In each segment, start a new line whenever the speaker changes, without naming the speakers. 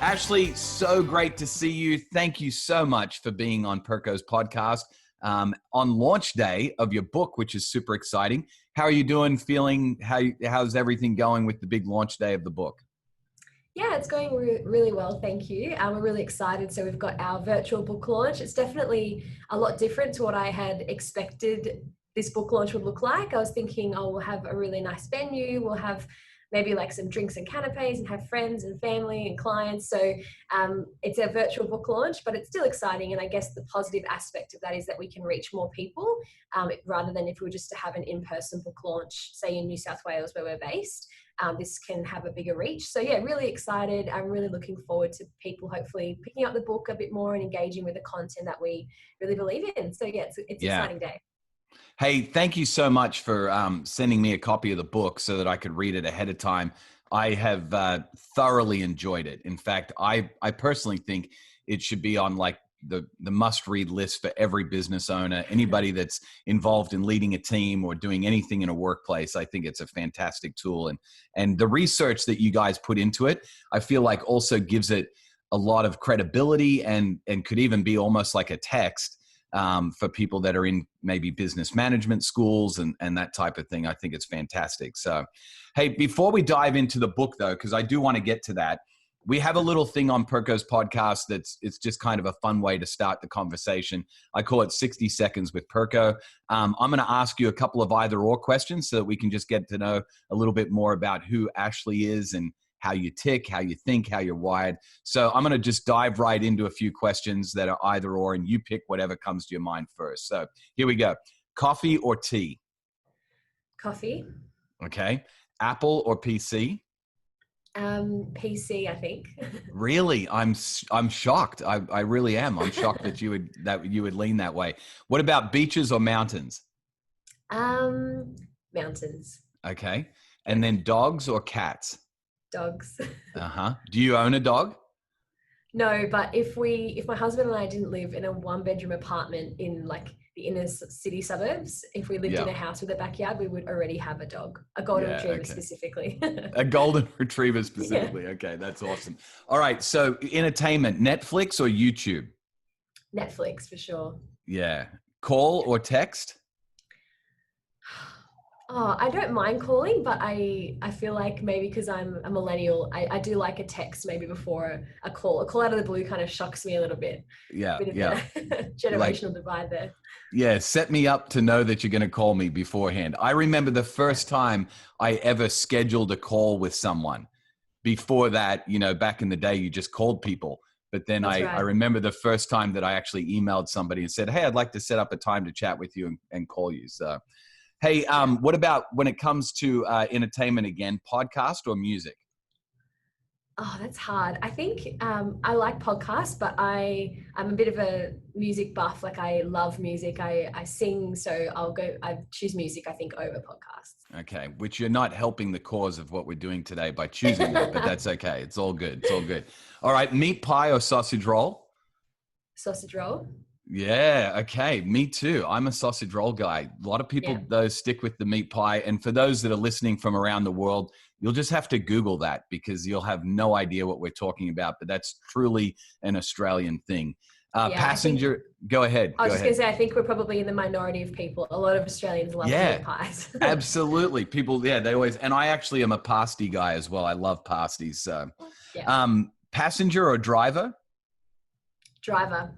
Ashley, so great to see you. Thank you so much for being on Perko's podcast on launch day of your book, which is super exciting. How are you doing, feeling? How's everything going with the big launch day of the book?
Yeah, it's going really well, thank you. We're really excited. So we've got our virtual book launch. It's definitely a lot different to what I had expected this book launch would look like. I was thinking, oh, we'll have a really nice venue. We'll have maybe like some drinks and canapes and have friends and family and clients. So it's a virtual book launch, but it's still exciting. And I guess the positive aspect of that is that we can reach more people rather than if we were just to have an in-person book launch, say in New South Wales where we're based. This can have a bigger reach. So yeah, really excited. I'm really looking forward to people hopefully picking up the book a bit more and engaging with the content that we really believe in. So yeah, it's an exciting day.
Hey, thank you so much for sending me a copy of the book so that I could read it ahead of time. I have thoroughly enjoyed it. In fact, I personally think it should be on like the must-read list for every business owner, anybody that's involved in leading a team or doing anything in a workplace. I think it's a fantastic tool. And the research that you guys put into it, I feel like also gives it a lot of credibility and could even be almost like a text for people that are in maybe business management schools and that type of thing. I think it's fantastic. So, hey, before we dive into the book though, because I do want to get to that, we have a little thing on Perko's podcast it's just kind of a fun way to start the conversation. I call it 60 Seconds with Perko. I'm going to ask you a couple of either or questions so that we can just get to know a little bit more about who Ashley is and how you tick, how you think, how you're wired. So I'm going to just dive right into a few questions that are either or, and you pick whatever comes to your mind first. So here we go. Coffee or tea?
Coffee.
Okay. Apple or PC?
PC, I think.
Really? I'm shocked. I really am. I'm shocked that you would lean that way. What about beaches or mountains?
Mountains.
Okay. And then dogs or cats?
Dogs.
Do you own a dog?
No, but if my husband and I didn't live in a 1-bedroom apartment in like the inner city suburbs, if we lived in a house with a backyard, we would already have a dog, a golden retriever specifically.
A golden retriever specifically. Yeah. Okay, that's awesome. All right, so entertainment, Netflix or YouTube?
Netflix for sure.
Yeah. Call or text?
Oh, I don't mind calling, but I feel like maybe because I'm a millennial, I do like a text maybe before a call. A call out of the blue kind of shocks me a little bit.
Yeah.
Bit of a generational divide there.
Yeah, set me up to know that you're going to call me beforehand. I remember the first time I ever scheduled a call with someone. Before that, back in the day, you just called people. But then I remember the first time that I actually emailed somebody and said, hey, I'd like to set up a time to chat with you and call you. So, hey, what about when it comes to entertainment again, podcast or music?
Oh, that's hard. I think I like podcasts, but I'm a bit of a music buff. Like I love music. I sing, so I choose music, I think, over podcasts.
Okay, which you're not helping the cause of what we're doing today by choosing that, but that's okay. It's all good. It's all good. All right, meat pie or sausage roll?
Sausage roll.
Yeah, okay. Me too. I'm a sausage roll guy. A lot of people, though, stick with the meat pie. And for those that are listening from around the world, you'll just have to Google that because you'll have no idea what we're talking about. But that's truly an Australian thing. Passenger, go ahead.
I was just going to say, I think we're probably in the minority of people. A lot of Australians love meat pies.
Absolutely. People, they always, and I actually am a pasty guy as well. I love pasties. So, passenger or driver?
Driver.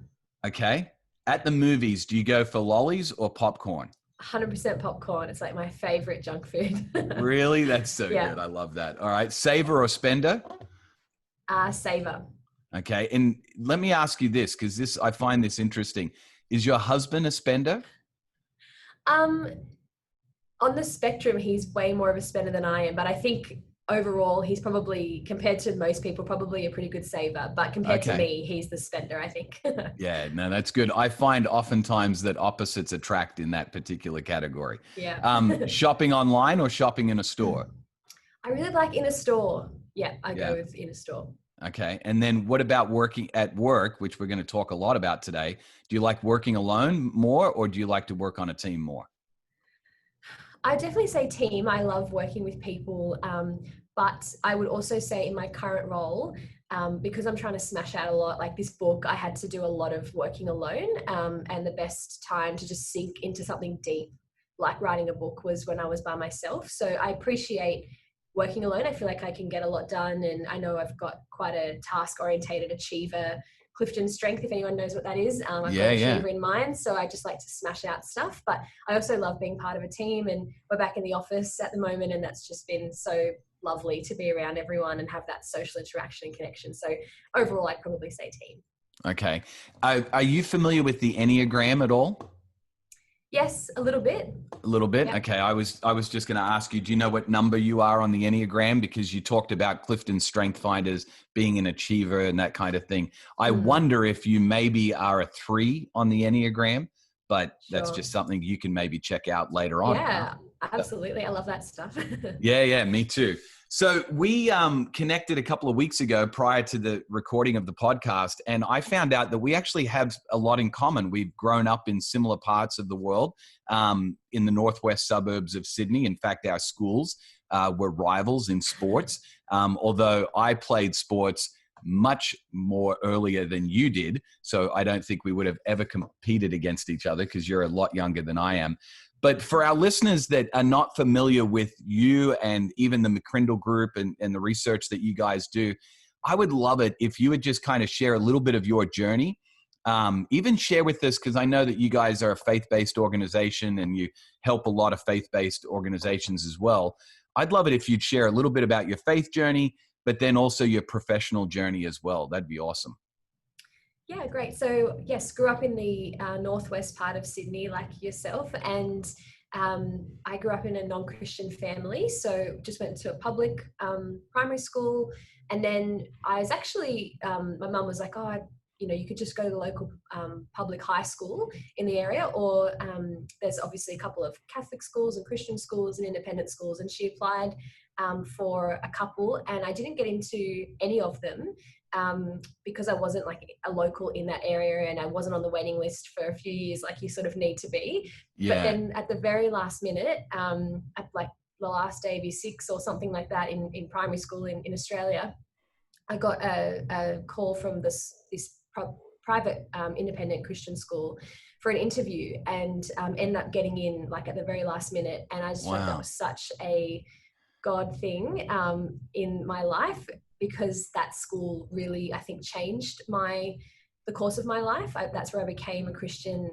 Okay. At the movies, do you go for lollies or popcorn?
100% popcorn. It's like my favorite junk food.
Really? That's so good. I love that. All right. Saver or spender?
Saver.
Okay. And let me ask you this, because I find this interesting. Is your husband a spender?
On the spectrum, he's way more of a spender than I am, but I think overall, he's probably, compared to most people, probably a pretty good saver. But compared to me, he's the spender, I think.
Yeah, no, that's good. I find oftentimes that opposites attract in that particular category.
Yeah.
Shopping online or shopping in a store?
I really like in a store. Yeah, I go with in a store.
Okay. And then what about working at work, which we're going to talk a lot about today? Do you like working alone more or do you like to work on a team more?
I definitely say team. I love working with people. But I would also say in my current role, because I'm trying to smash out a lot, like this book, I had to do a lot of working alone. And the best time to just sink into something deep, like writing a book, was when I was by myself. So I appreciate working alone. I feel like I can get a lot done. And I know I've got quite a task-orientated achiever, Clifton strength, if anyone knows what that is. I've got achiever in mind. So I just like to smash out stuff. But I also love being part of a team. And we're back in the office at the moment. And that's just been so lovely to be around everyone and have that social interaction and connection. So overall, I'd probably say team.
Okay. Are you familiar with the Enneagram at all?
Yes, a little bit.
A little bit?
Yep.
Okay. I was just going to ask you, do you know what number you are on the Enneagram? Because you talked about Clifton Strength Finders being an achiever and that kind of thing. I wonder if you maybe are a 3 on the Enneagram, but that's just something you can maybe check out later on.
Yeah, absolutely. I love that stuff.
Yeah, me too. So we connected a couple of weeks ago prior to the recording of the podcast, and I found out that we actually have a lot in common. We've grown up in similar parts of the world, in the northwest suburbs of Sydney. In fact, our schools were rivals in sports, although I played sports much more earlier than you did. So I don't think we would have ever competed against each other because you're a lot younger than I am. But for our listeners that are not familiar with you and even the McCrindle group and the research that you guys do, I would love it if you would just kind of share a little bit of your journey. Even share with us, because I know that you guys are a faith-based organization and you help a lot of faith-based organizations as well. I'd love it if you'd share a little bit about your faith journey, but then also your professional journey as well. That'd be awesome.
Yeah, great. So yes, grew up in the northwest part of Sydney like yourself, and I grew up in a non-Christian family, so just went to a public primary school, and then I was actually, my mum was like, oh, you could just go to the local public high school in the area, or there's obviously a couple of Catholic schools and Christian schools and independent schools, and she applied for a couple, and I didn't get into any of them. Because I wasn't like a local in that area and I wasn't on the waiting list for a few years like you sort of need to be. Yeah. But then at the very last minute, at like the last day of year 6 or something like that in primary school in Australia, I got a call from this private independent Christian school for an interview, and ended up getting in like at the very last minute. And I just thought that was such a God thing in my life, because that school really, I think, changed the course of my life. That's where I became a Christian,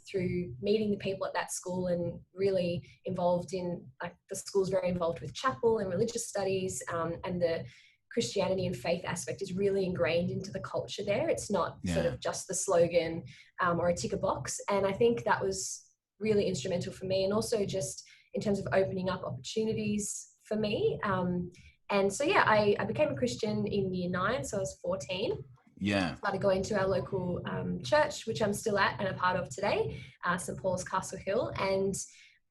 through meeting the people at that school and really involved in, like, the school's very involved with chapel and religious studies, and the Christianity and faith aspect is really ingrained into the culture there. It's not sort of just the slogan or a ticker box. And I think that was really instrumental for me, and also just in terms of opening up opportunities for me. And so, yeah, I became a Christian in year 9, so I was 14. Yeah. Started going to our local church, which I'm still at and a part of today, St. Paul's Castle Hill. And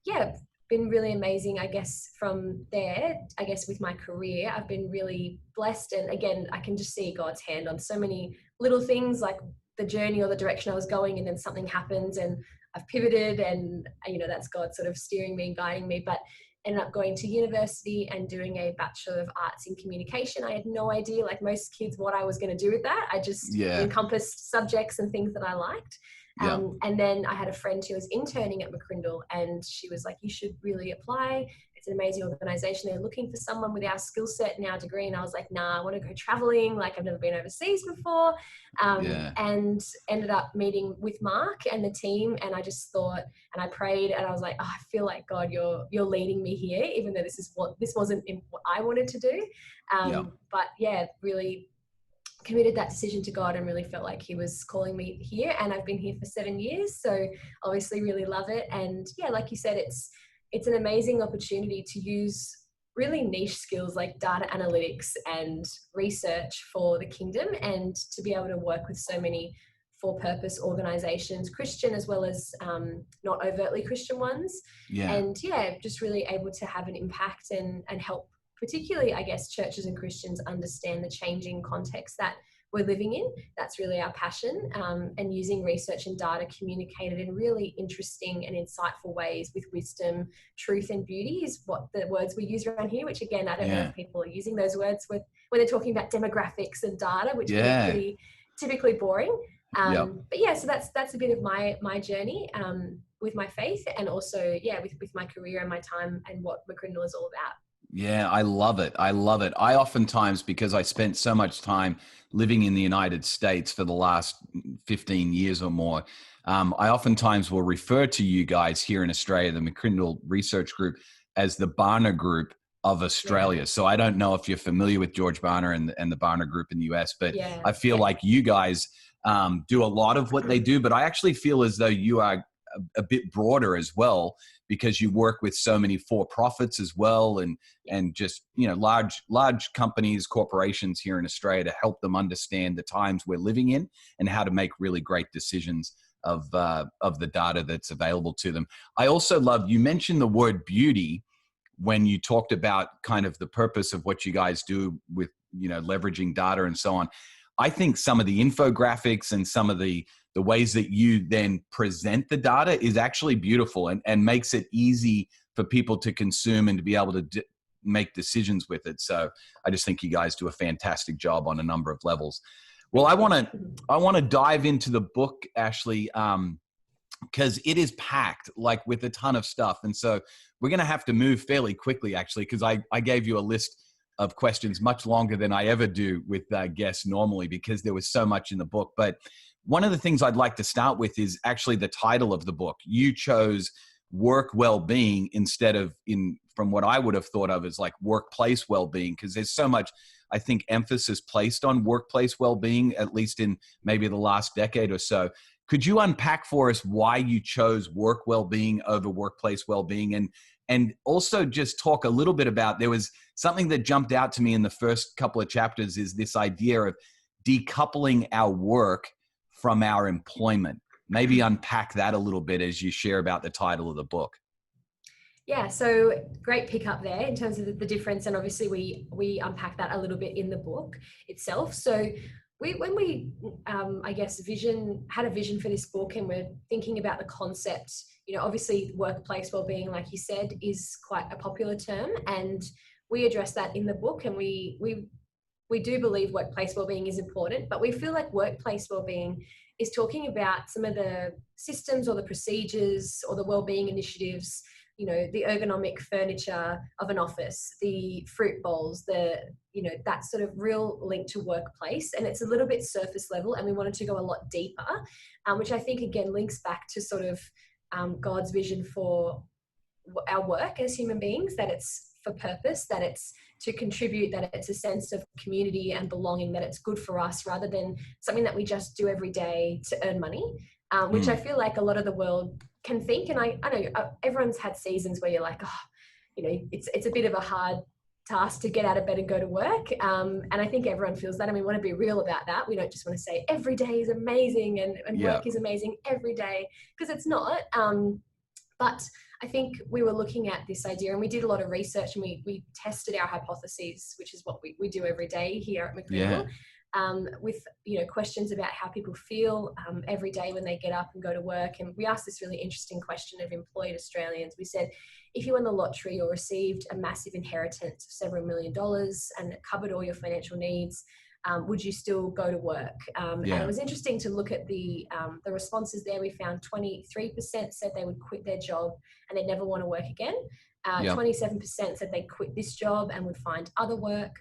yeah, been really amazing, I guess, from there. I guess with my career, I've been really blessed. And again, I can just see God's hand on so many little things, like the journey or the direction I was going, and then something happens and I've pivoted, and, that's God sort of steering me and guiding me. But ended up going to university and doing a Bachelor of Arts in Communication. I had no idea, like most kids, what I was going to do with that. I just encompassed subjects and things that I liked. And then I had a friend who was interning at McCrindle, and she was like, you should really apply. It's an amazing organization. They're looking for someone with our skill set and our degree. And I was like, nah, I want to go traveling. Like, I've never been overseas before. And ended up meeting with Mark and the team. And I just thought, and I prayed, and I was like, oh, I feel like, God, you're leading me here, even though this wasn't what I wanted to do. But yeah, really committed that decision to God and really felt like he was calling me here. And I've been here for 7 years. So obviously really love it. And yeah, like you said, it's an amazing opportunity to use really niche skills like data analytics and research for the kingdom, and to be able to work with so many for-purpose organizations, Christian as well as not overtly Christian ones. And yeah, just really able to have an impact and help, particularly, I guess, churches and Christians understand the changing context that we're living in. That's really our passion, and using research and data communicated in really interesting and insightful ways with wisdom, truth, and beauty is what the words we use around here, which again, I don't know if people are using those words when they're talking about demographics and data, which can be pretty typically boring. But yeah, so that's a bit of my journey with my faith, and also with my career and my time and what McCrindle is all about.
Yeah, I love it. I love it. I oftentimes, because I spent so much time living in the United States for the last 15 years or more, I oftentimes will refer to you guys here in Australia, the McCrindle Research Group, as the Barna Group of Australia.
Yeah.
So I don't know if you're familiar with George Barna and the Barna Group in the US, but
Yeah.
I feel like you guys do a lot of what they do, but I actually feel as though you are a bit broader as well, because you work with so many for-profits as well, and just, you know, large companies, corporations here in Australia, to help them understand the times we're living in and how to make really great decisions of the data that's available to them. I also love, you mentioned the word beauty when you talked about kind of the purpose of what you guys do with, you know, leveraging data and so on. I think some of the infographics and some of the ways that you then present the data is actually beautiful, and makes it easy for people to consume and to be able to make decisions with it. So I just think you guys do a fantastic job on a number of levels. Well, I want to dive into the book, Ashley, because it is packed like with a ton of stuff. And so we're going to have to move fairly quickly, actually, because I gave you a list of questions much longer than I ever do with guests normally, because there was so much in the book. But one of the things I'd like to start with is actually the title of the book. You chose work well-being instead of, from what I would have thought of as like workplace well-being, because there's so much, I think, emphasis placed on workplace well-being, at least in maybe the last decade or so. Could you unpack for us why you chose work well-being over workplace well-being, and also just talk a little bit about, there was something that jumped out to me in the first couple of chapters, is this idea of decoupling our work from our employment. Maybe unpack that a little bit as you share about the title of the book.
Yeah, so great pick up there in terms of the difference, and obviously we unpack that a little bit in the book itself. So when we I guess had a vision for this book, and we're thinking about the concept, you know, obviously workplace wellbeing, like you said, is quite a popular term, and we address that in the book, and we do believe workplace wellbeing is important, but we feel like workplace wellbeing is talking about some of the systems or the procedures or the wellbeing initiatives, you know, the ergonomic furniture of an office, the fruit bowls, that sort of real link to workplace. And it's a little bit surface level, and we wanted to go a lot deeper, which I think again links back to sort of God's vision for our work as human beings, that it's for purpose, that it's to contribute, that it's a sense of community and belonging, that it's good for us rather than something that we just do every day to earn money, which I feel like a lot of the world can think. And I know everyone's had seasons where you're like, oh, you know, it's a bit of a hard task to get out of bed and go to work. And I think everyone feels that, and we want to be real about that. We don't just want to say every day is amazing and work is amazing every day, because it's not. But I think we were looking at this idea, and we did a lot of research, and we tested our hypotheses, which is what we do every day here at McCrindle, with, you know, questions about how people feel every day when they get up and go to work. And we asked this really interesting question of employed Australians. We said, if you won the lottery or received a massive inheritance of several $1 million and it covered all your financial needs, would you still go to work? And it was interesting to look at the responses there. We found 23% said they would quit their job and they'd never want to work again. 27% said they'd quit this job and would find other work.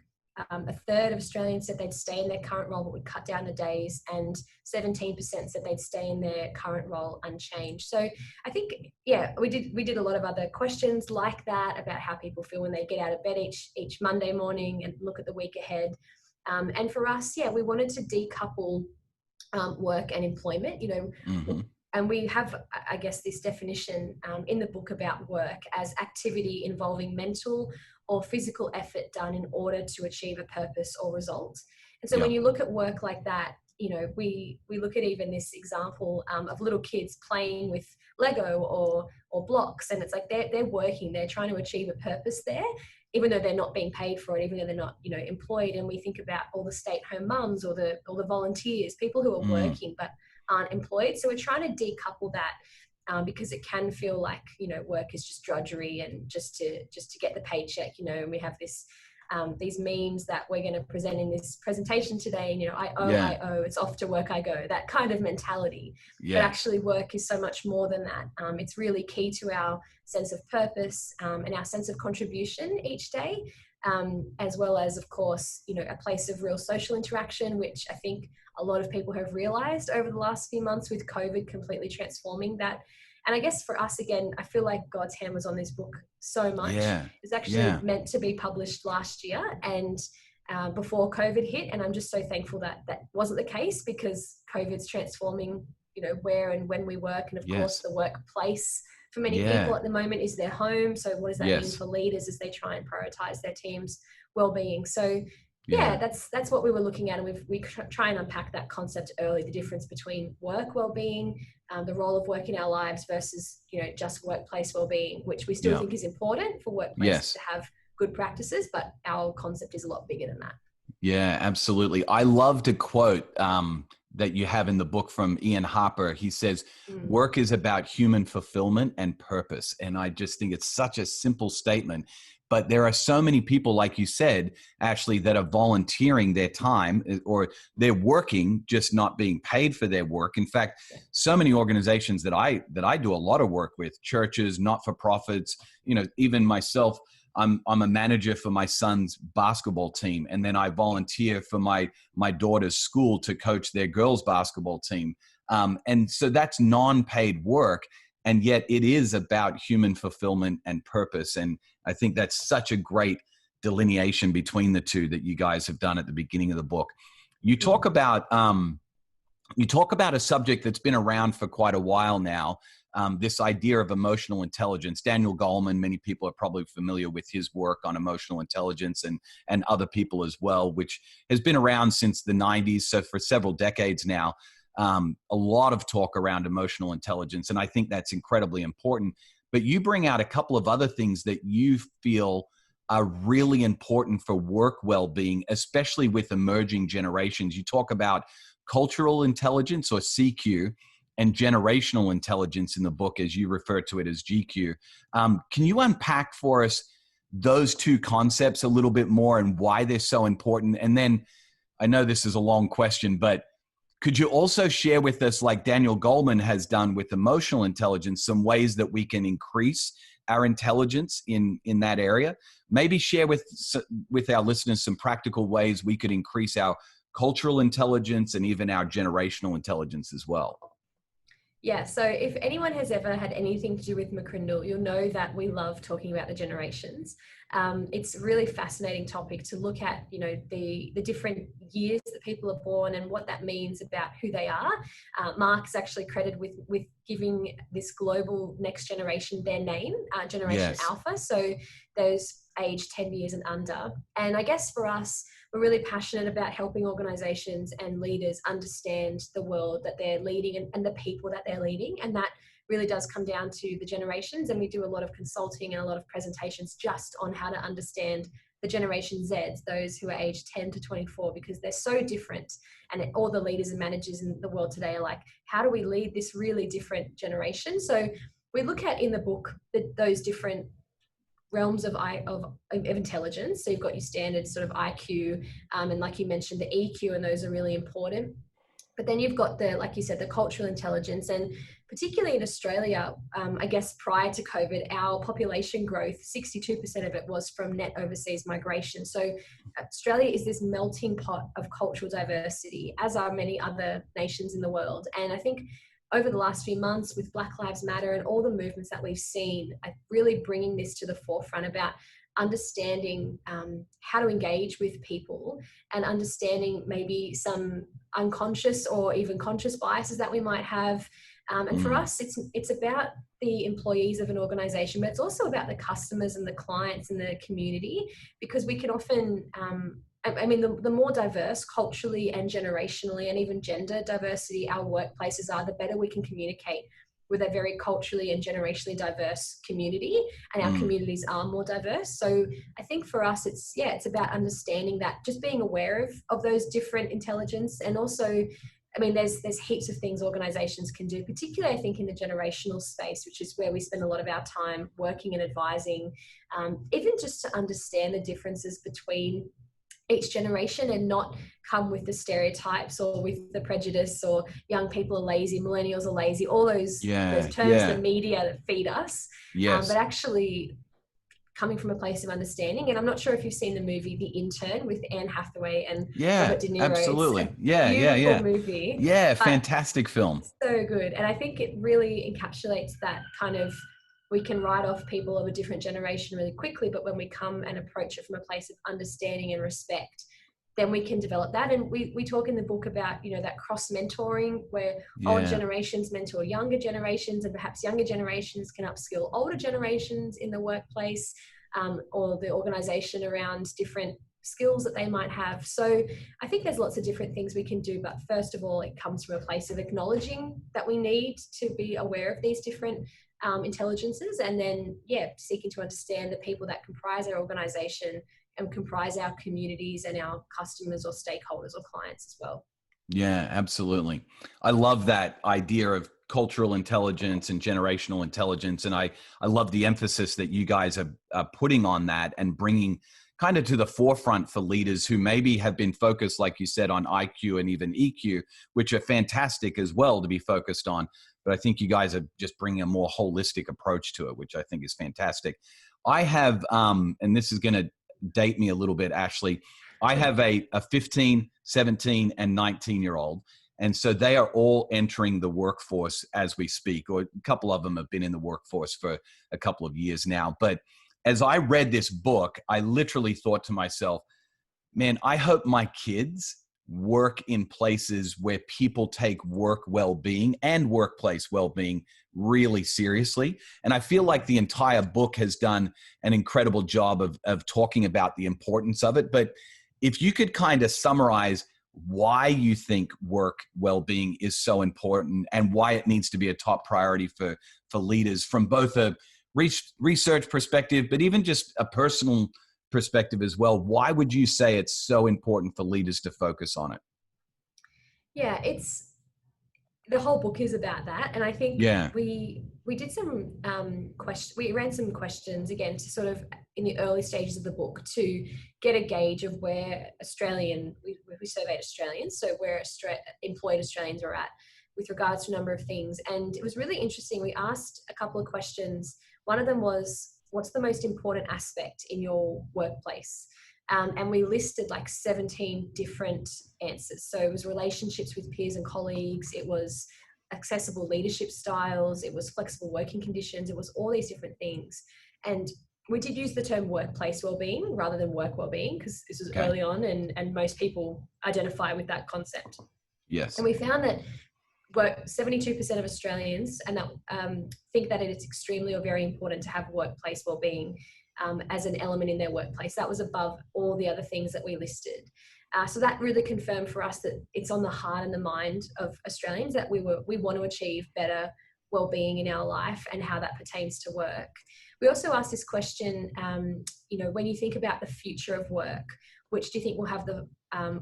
A third of Australians said they'd stay in their current role but would cut down the days, and 17% said they'd stay in their current role unchanged. So I think, we did a lot of other questions like that about how people feel when they get out of bed each Monday morning and look at the week ahead. And for us, we wanted to decouple work and employment, you know, and we have, I guess, this definition in the book about work as activity involving mental or physical effort done in order to achieve a purpose or result. And so when you look at work like that, you know, we look at even this example of little kids playing with Lego or blocks. And it's like they're working, they're trying to achieve a purpose there, even though they're not being paid for it, even though they're not, employed. And we think about all the stay-at-home mums or the volunteers, people who are working but aren't employed. So we're trying to decouple that. Because it can feel like work is just drudgery and just to get the paycheck, and we have these memes that we're going to present in this presentation today, and I owe, it's off to work I go, that kind of mentality. But actually work is so much more than that. It's really key to our sense of purpose and our sense of contribution each day, as well as, of course, a place of real social interaction, which I think a lot of people have realized over the last few months with COVID completely transforming that. And I guess for us, again, I feel like God's hand was on this book so much. It's actually meant to be published last year and before COVID hit. And I'm just so thankful that that wasn't the case, because COVID's transforming, where and when we work. And of course, the workplace for many people at the moment is their home. So what does that mean for leaders as they try and prioritize their team's well-being? So that's what we were looking at, and we try and unpack that concept early, the difference between work well-being, the role of work in our lives versus just workplace well-being, which we still think is important for workplaces to have good practices, but our concept is a lot bigger than that.
Yeah, absolutely. I loved a quote that you have in the book from Ian Harper. He says, work is about human fulfillment and purpose. And I just think it's such a simple statement. But there are so many people, like you said, actually, that are volunteering their time, or they're working, just not being paid for their work. In fact, so many organizations that I do a lot of work with, churches, not-for-profits, even myself, I'm a manager for my son's basketball team, and then I volunteer for my daughter's school to coach their girls' basketball team. And so that's non-paid work. And yet it is about human fulfillment and purpose. And I think that's such a great delineation between the two that you guys have done at the beginning of the book. You talk about a subject that's been around for quite a while now, this idea of emotional intelligence. Daniel Goleman, many people are probably familiar with his work on emotional intelligence, and other people as well, which has been around since the 90s. So for several decades now. A lot of talk around emotional intelligence, and I think that's incredibly important. But you bring out a couple of other things that you feel are really important for work well-being, especially with emerging generations. You talk about cultural intelligence, or CQ, and generational intelligence in the book, as you refer to it as GQ. Can you unpack for us those two concepts a little bit more and why they're so important? And then, I know this is a long question, but could you also share with us, like Daniel Goleman has done with emotional intelligence, some ways that we can increase our intelligence in that area? Maybe share with our listeners some practical ways we could increase our cultural intelligence and even our generational intelligence as well.
Yeah, so if anyone has ever had anything to do with McCrindle, you'll know that we love talking about the generations. It's a really fascinating topic to look at, the different years that people are born and what that means about who they are. Mark's actually credited with giving this global next generation their name, Generation Alpha. So those aged 10 years and under. And I guess for us, we're really passionate about helping organizations and leaders understand the world that they're leading and the people that they're leading. And that really does come down to the generations. And we do a lot of consulting and a lot of presentations just on how to understand the Generation Zs, those who are aged 10 to 24, because they're so different. And all the leaders and managers in the world today are like, how do we lead this really different generation? So we look at in the book those different realms of intelligence. So you've got your standard sort of IQ, and like you mentioned, the EQ, and those are really important. But then you've got like you said, the cultural intelligence. And particularly in Australia, I guess prior to COVID, our population growth, 62% of it was from net overseas migration. So Australia is this melting pot of cultural diversity, as are many other nations in the world. And I think over the last few months with Black Lives Matter and all the movements that we've seen, really bringing this to the forefront about understanding how to engage with people and understanding maybe some unconscious or even conscious biases that we might have. And for us, it's about the employees of an organization, but it's also about the customers and the clients and the community, because we can often, the more diverse culturally and generationally and even gender diversity our workplaces are, the better we can communicate with a very culturally and generationally diverse community, and our communities are more diverse. So I think for us, it's about understanding that, just being aware of those different intelligence. And also, I mean, there's heaps of things organizations can do, particularly I think in the generational space, which is where we spend a lot of our time working and advising, even just to understand the differences between each generation and not come with the stereotypes or with the prejudice, or young people are lazy, millennials are lazy, all those terms, the media that feed us. But actually coming from a place of understanding. And I'm not sure if you've seen the movie The Intern with Anne Hathaway and Robert De Niro.
Absolutely.
It's a beautiful movie.
Yeah, fantastic film.
So good. And I think it really encapsulates that kind of, we can write off people of a different generation really quickly, but when we come and approach it from a place of understanding and respect, then we can develop that. And we talk in the book about, that cross mentoring, where old generations mentor younger generations, and perhaps younger generations can upskill older generations in the workplace, or the organization around different skills that they might have. So I think there's lots of different things we can do, but first of all, it comes from a place of acknowledging that we need to be aware of these different intelligences, and then seeking to understand the people that comprise our organization and comprise our communities and our customers or stakeholders or clients as well.
Yeah, absolutely. I love that idea of cultural intelligence and generational intelligence. And I love the emphasis that you guys are putting on that and bringing kind of to the forefront for leaders who maybe have been focused, like you said, on IQ and even EQ, which are fantastic as well to be focused on. But I think you guys are just bringing a more holistic approach to it, which I think is fantastic. I have, and this is going to date me a little bit, Ashley. I have a 15, 17, and 19-year-old. And so they are all entering the workforce as we speak, or a couple of them have been in the workforce for a couple of years now. But as I read this book, I literally thought to myself, man, I hope my kids work in places where people take work well-being and workplace well-being really seriously. And I feel like the entire book has done an incredible job of talking about the importance of it. But if you could kind of summarize why you think work well-being is so important and why it needs to be a top priority for leaders from both a research perspective, but even just a personal perspective as well, why would you say it's so important for leaders to focus on it?
Yeah, the whole book is about that. And I think we did some we ran some questions again to sort of in the early stages of the book to get a gauge of where we surveyed Australians, so where employed Australians are at with regards to a number of things. And it was really interesting. We asked a couple of questions. One of them was, what's the most important aspect in your workplace? And we listed like 17 different answers. So it was relationships with peers and colleagues. It was accessible leadership styles. It was flexible working conditions. It was all these different things. And we did use the term workplace wellbeing rather than work wellbeing, because this was early on and most people identify with that concept.
Yes.
And we found that 72% of Australians and that think that it is extremely or very important to have workplace wellbeing as an element in their workplace. That was above all the other things that we listed. So that really confirmed for us that it's on the heart and the mind of Australians that we want to achieve better wellbeing in our life and how that pertains to work. We also asked this question, when you think about the future of work, which do you think will have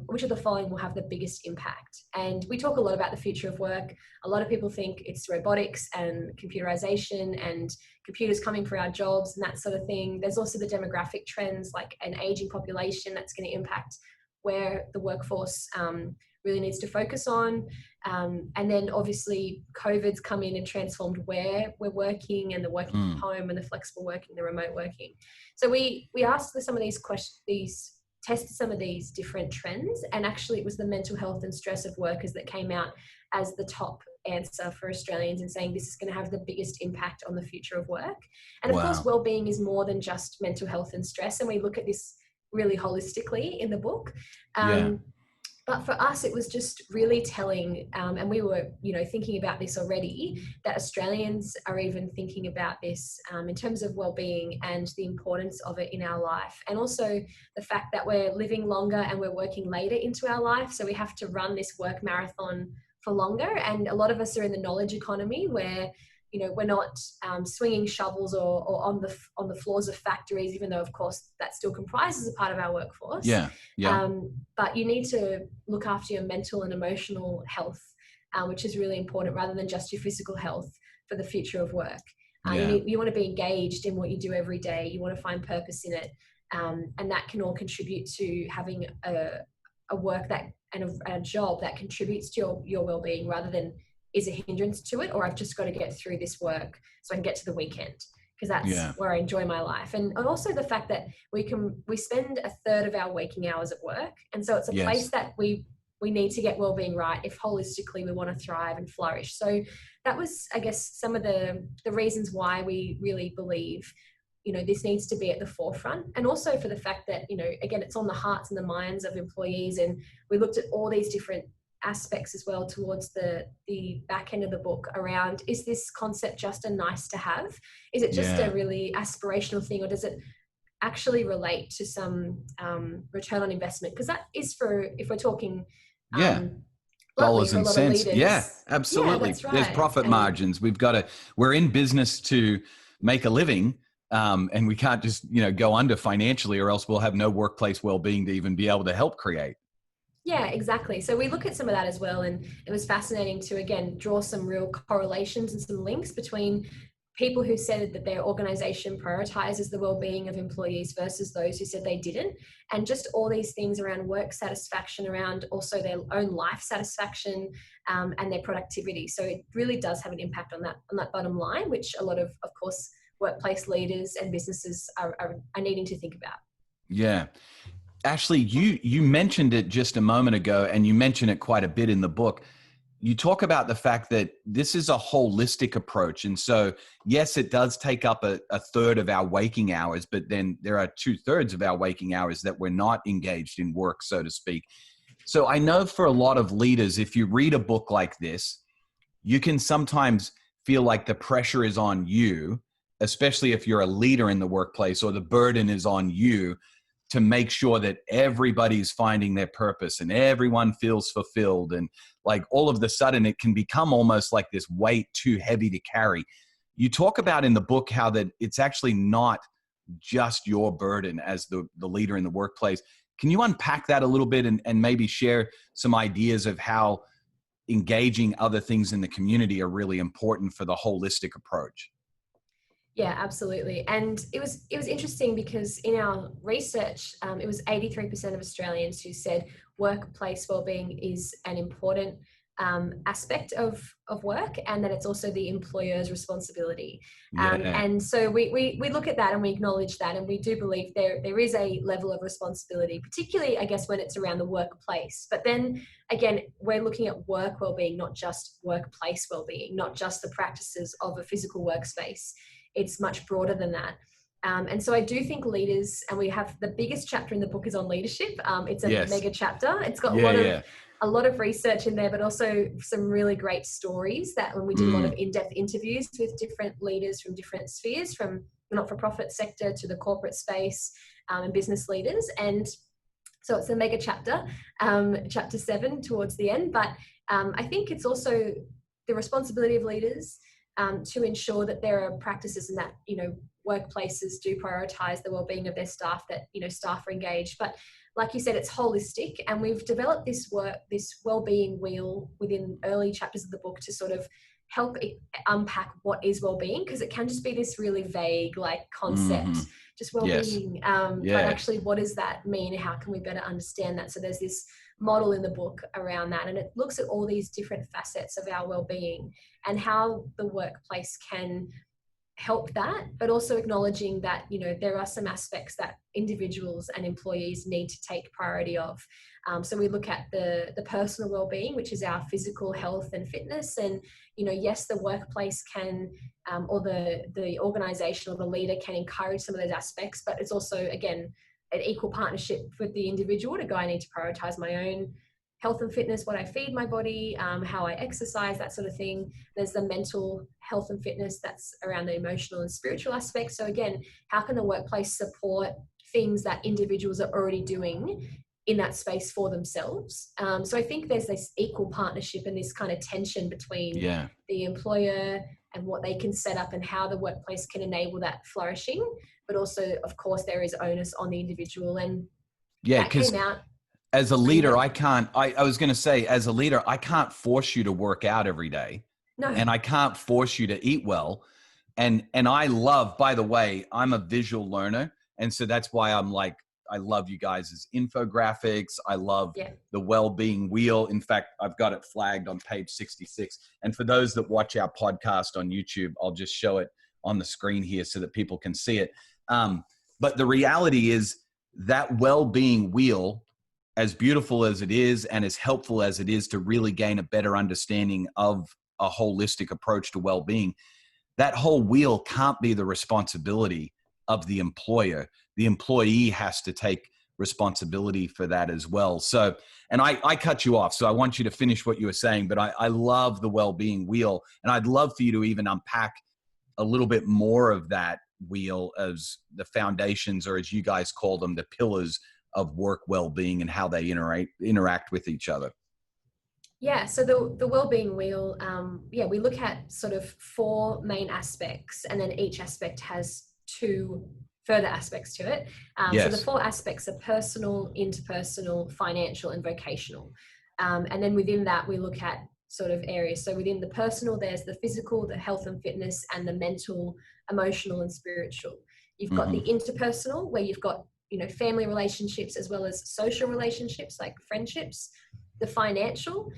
which of the following will have the biggest impact? And we talk a lot about the future of work. A lot of people think it's robotics and computerization and computers coming for our jobs and that sort of thing. There's also the demographic trends, like an aging population that's going to impact where the workforce really needs to focus on. And then obviously COVID's come in and transformed where we're working and the working from home and the flexible working, the remote working. So we asked some of these questions, tested some of these different trends, and actually it was the mental health and stress of workers that came out as the top answer for Australians in saying this is going to have the biggest impact on the future of work. And of course, wellbeing is more than just mental health and stress, and we look at this really holistically in the book. But for us, it was just really telling, and we were, thinking about this already, that Australians are even thinking about this in terms of well-being and the importance of it in our life. And also the fact that we're living longer and we're working later into our life. So we have to run this work marathon for longer. And a lot of us are in the knowledge economy where we're not swinging shovels or on the floors of factories, even though of course that still comprises a part of our workforce.
Yeah.
But you need to look after your mental and emotional health, which is really important, rather than just your physical health for the future of work. You want to be engaged in what you do every day. You want to find purpose in it, and that can all contribute to having a work and a job that contributes to your well-being, rather than is a hindrance to it, or I've just got to get through this work so I can get to the weekend, because that's where I enjoy my life. And also the fact that we spend a third of our waking hours at work, and so it's a place that we need to get well-being right if holistically we want to thrive and flourish. So that was, I guess, some of the reasons why we really believe this needs to be at the forefront, and also for the fact that again, it's on the hearts and the minds of employees. And we looked at all these different aspects as well towards the back end of the book around, is this concept just a nice to have? Is it just a really aspirational thing, or does it actually relate to some return on investment? Because that is if we're talking
dollars and cents. Yeah, absolutely.
That's right.
There's profit margins. We're in business to make a living. And we can't just, go under financially, or else we'll have no workplace well-being to even be able to help create.
Yeah, exactly. So we look at some of that as well. And it was fascinating to, again, draw some real correlations and some links between people who said that their organization prioritizes the well-being of employees versus those who said they didn't. And just all these things around work satisfaction, around also their own life satisfaction, and their productivity. So it really does have an impact on that bottom line, which a lot of course, workplace leaders and businesses are needing to think about.
Yeah. Ashley, you mentioned it just a moment ago, and you mention it quite a bit in the book. You talk about the fact that this is a holistic approach. And so, yes, it does take up a third of our waking hours, but then there are 2/3 of our waking hours that we're not engaged in work, so to speak. So I know for a lot of leaders, if you read a book like this, you can sometimes feel like the pressure is on you, especially if you're a leader in the workplace, or the burden is on you to make sure that everybody's finding their purpose and everyone feels fulfilled. And like all of a sudden it can become almost like this weight too heavy to carry. You talk about in the book how that it's actually not just your burden as the leader in the workplace. Can you unpack that a little bit and maybe share some ideas of how engaging other things in the community are really important for the holistic approach?
Yeah, absolutely. And it was interesting because in our research, it was 83% of Australians who said workplace wellbeing is an important aspect of work, and that it's also the employer's responsibility. And so we look at that and we acknowledge that, and we do believe there is a level of responsibility, particularly, I guess, when it's around the workplace. But then again, we're looking at work wellbeing, not just workplace wellbeing, not just the practices of a physical workspace. It's much broader than that. And so I do think leaders, and we have the biggest chapter in the book is on leadership. It's a mega chapter. It's got a lot of research in there, but also some really great stories that when we did a lot of in-depth interviews with different leaders from different spheres, from the not-for-profit sector to the corporate space, and business leaders. And so it's a mega chapter, chapter 7 towards the end. But I think it's also the responsibility of leaders to ensure that there are practices and that, workplaces do prioritize the well-being of their staff, that, staff are engaged. But like you said, it's holistic, and we've developed this well-being wheel within early chapters of the book to sort of help unpack what is well-being, because it can just be this really vague concept, just well-being. But actually, what does that mean? How can we better understand that? So there's this model in the book around that, and it looks at all these different facets of our well-being and how the workplace can help that, but also acknowledging that, there are some aspects that individuals and employees need to take priority of. So we look at the personal well-being, which is our physical health and fitness. And, yes, the workplace can, or the organization or the leader can encourage some of those aspects, but it's also, again, an equal partnership with the individual to go, I need to prioritize my own health and fitness, what I feed my body, how I exercise, that sort of thing. There's the mental health and fitness that's around the emotional and spiritual aspects. So again, how can the workplace support things that individuals are already doing in that space for themselves? So I think there's this equal partnership and this kind of tension between the employer and what they can set up and how the workplace can enable that flourishing. But also, of course, there is onus on the individual. And
Yeah,
that came
because
out.
as a leader, I was going to say, as a leader, I can't force you to work out every day.
No.
And I can't force you to eat well. And I love, by the way, I'm a visual learner. And so that's why I'm like, I love you guys' infographics. I love the Wellbeing wheel. In fact, I've got it flagged on page 66. And for those that watch our podcast on YouTube, I'll just show it on the screen here so that people can see it. But the reality is that Wellbeing wheel, as beautiful as it is and as helpful as it is to really gain a better understanding of a holistic approach to well-being, that whole wheel can't be the responsibility of the employer. The employee has to take responsibility for that as well. So, and I cut you off, so I want you to finish what you were saying, but I love the well-being wheel, and I'd love for you to even unpack a little bit more of that wheel as the foundations, or as you guys call them, the pillars of work well-being and how they interact with each other.
Yeah, so the wellbeing wheel, we look at sort of 4 main aspects, and then each aspect has 2 further aspects to it. So the 4 aspects are personal, interpersonal, financial, and vocational. And then within that, we look at sort of areas. So within the personal, there's the physical, the health and fitness, and the mental, emotional, and spiritual. You've got the interpersonal, where you've got, family relationships as well as social relationships like friendships. The financial,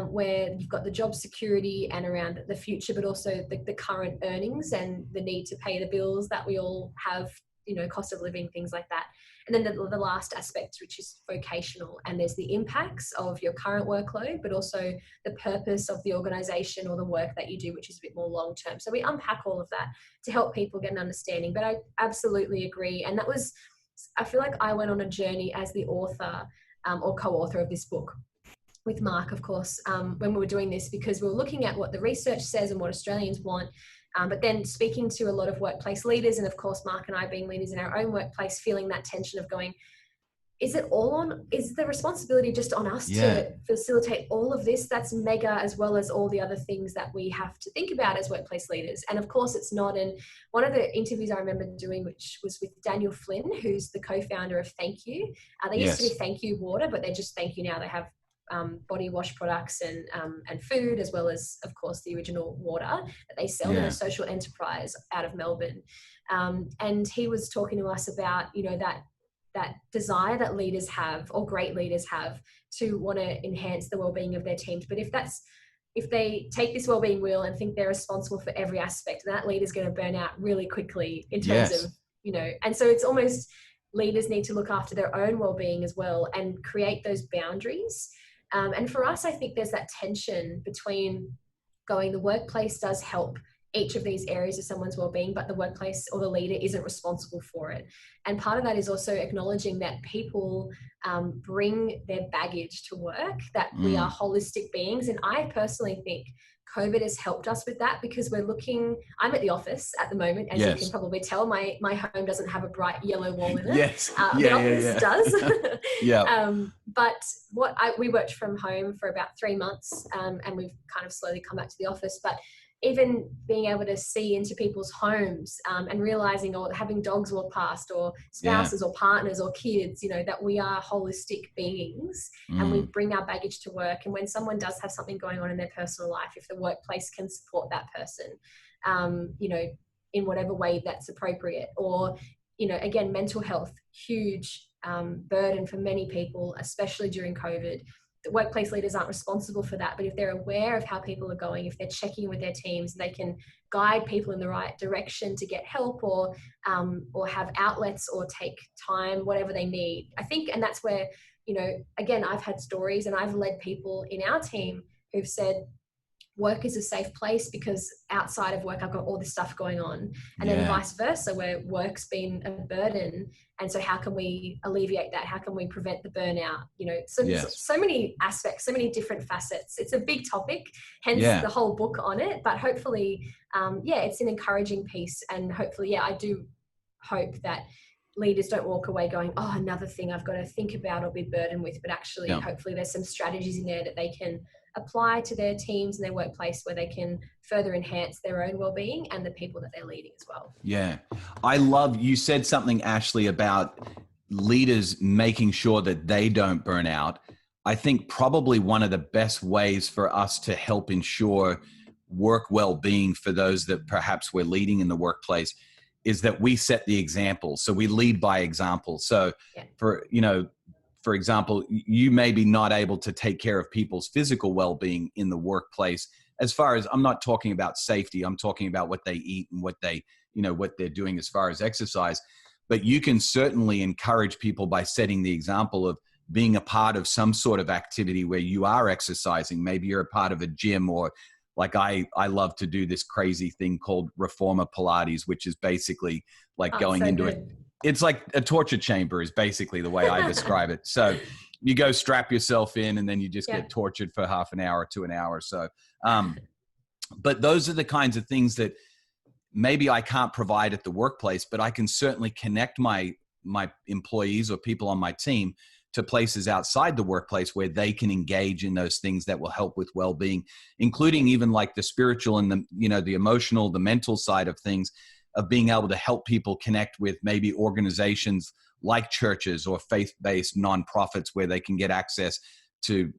where you've got the job security and around the future, but also the current earnings and the need to pay the bills that we all have, cost of living, things like that. And then the last aspect, which is vocational, and there's the impacts of your current workload, but also the purpose of the organization or the work that you do, which is a bit more long term. So we unpack all of that to help people get an understanding. But I absolutely agree. And I feel like I went on a journey as the author or co-author of this book with Mark, of course, when we were doing this, because we were looking at what the research says and what Australians want, but then speaking to a lot of workplace leaders, and of course, Mark and I being leaders in our own workplace, feeling that tension of going, is the responsibility just on us to facilitate all of this? That's mega, as well as all the other things that we have to think about as workplace leaders. And of course it's not. And one of the interviews I remember doing, which was with Daniel Flynn, who's the co-founder of Thank You. They used to be Thank You Water, but they're just Thank You now. They have body wash products and food, as well as, of course, the original water that they sell in a social enterprise out of Melbourne. And he was talking to us about, that desire that leaders have, or great leaders have, to want to enhance the well-being of their teams. But if they take this well-being wheel and think they're responsible for every aspect, that leader's going to burn out really quickly in terms of, and so it's almost leaders need to look after their own well-being as well and create those boundaries. And for us, I think there's that tension between the workplace does help each of these areas of someone's well-being, but the workplace or the leader isn't responsible for it. And part of that is also acknowledging that people bring their baggage to work, that we are holistic beings. And I personally think COVID has helped us with that, because I'm at the office at the moment, as you can probably tell. My home doesn't have a bright yellow wall in it. The office does. But we worked from home for about 3 months, and we've kind of slowly come back to the office. But even being able to see into people's homes and realizing, or having dogs walk past, or spouses or partners or kids, that we are holistic beings and we bring our baggage to work. And when someone does have something going on in their personal life, if the workplace can support that person, in whatever way that's appropriate, or, again, mental health, huge burden for many people, especially during COVID. The workplace leaders aren't responsible for that, but if they're aware of how people are going, if they're checking with their teams, they can guide people in the right direction to get help, or have outlets, or take time, whatever they need. I think, and that's where, again, I've had stories, and I've led people in our team who've said, work is a safe place because outside of work I've got all this stuff going on, and then vice versa, where work's been a burden, and so how can we alleviate that? How can we prevent the burnout? So many aspects, so many different facets. It's a big topic, hence the whole book on it, but hopefully it's an encouraging piece, and hopefully I do hope that leaders don't walk away going, oh, another thing I've got to think about or be burdened with, but actually,
Yeah.
hopefully there's some strategies in there that they can apply to their teams and their workplace where they can further enhance their own well-being and the people that they're leading as well.
Yeah. I love, you said something, Ashley, about leaders making sure that they don't burn out. I think probably one of the best ways for us to help ensure work well-being for those that perhaps we're leading in the workplace is that we set the example. So we lead by example. So for example, you may be not able to take care of people's physical well-being in the workplace. As far as, I'm not talking about safety, I'm talking about what they eat and what they're doing as far as exercise. But you can certainly encourage people by setting the example of being a part of some sort of activity where you are exercising. Maybe you're a part of a gym, or like I love to do this crazy thing called Reformer Pilates, which is basically like going into it. It's like a torture chamber is basically the way I describe it. So you go strap yourself in and then you just get tortured for half an hour to an hour or so. But those are the kinds of things that maybe I can't provide at the workplace, but I can certainly connect my employees or people on my team to places outside the workplace where they can engage in those things that will help with well-being, including even like the spiritual and the emotional, the mental side of things, of being able to help people connect with maybe organizations like churches or faith-based nonprofits where they can get access to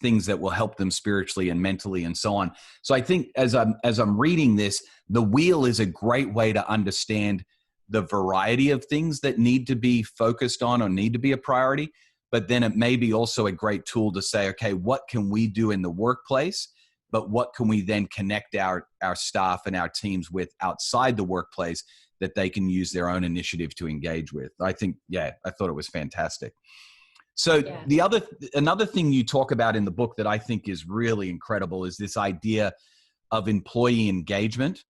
things that will help them spiritually and mentally and so on. So I think as I'm reading this, the wheel is a great way to understand the variety of things that need to be focused on or need to be a priority. But then it may be also a great tool to say, okay, what can we do in the workplace? But what can we then connect our staff and our teams with outside the workplace that they can use their own initiative to engage with? I think, I thought it was fantastic. So another thing you talk about in the book that I think is really incredible is this idea of employee engagement.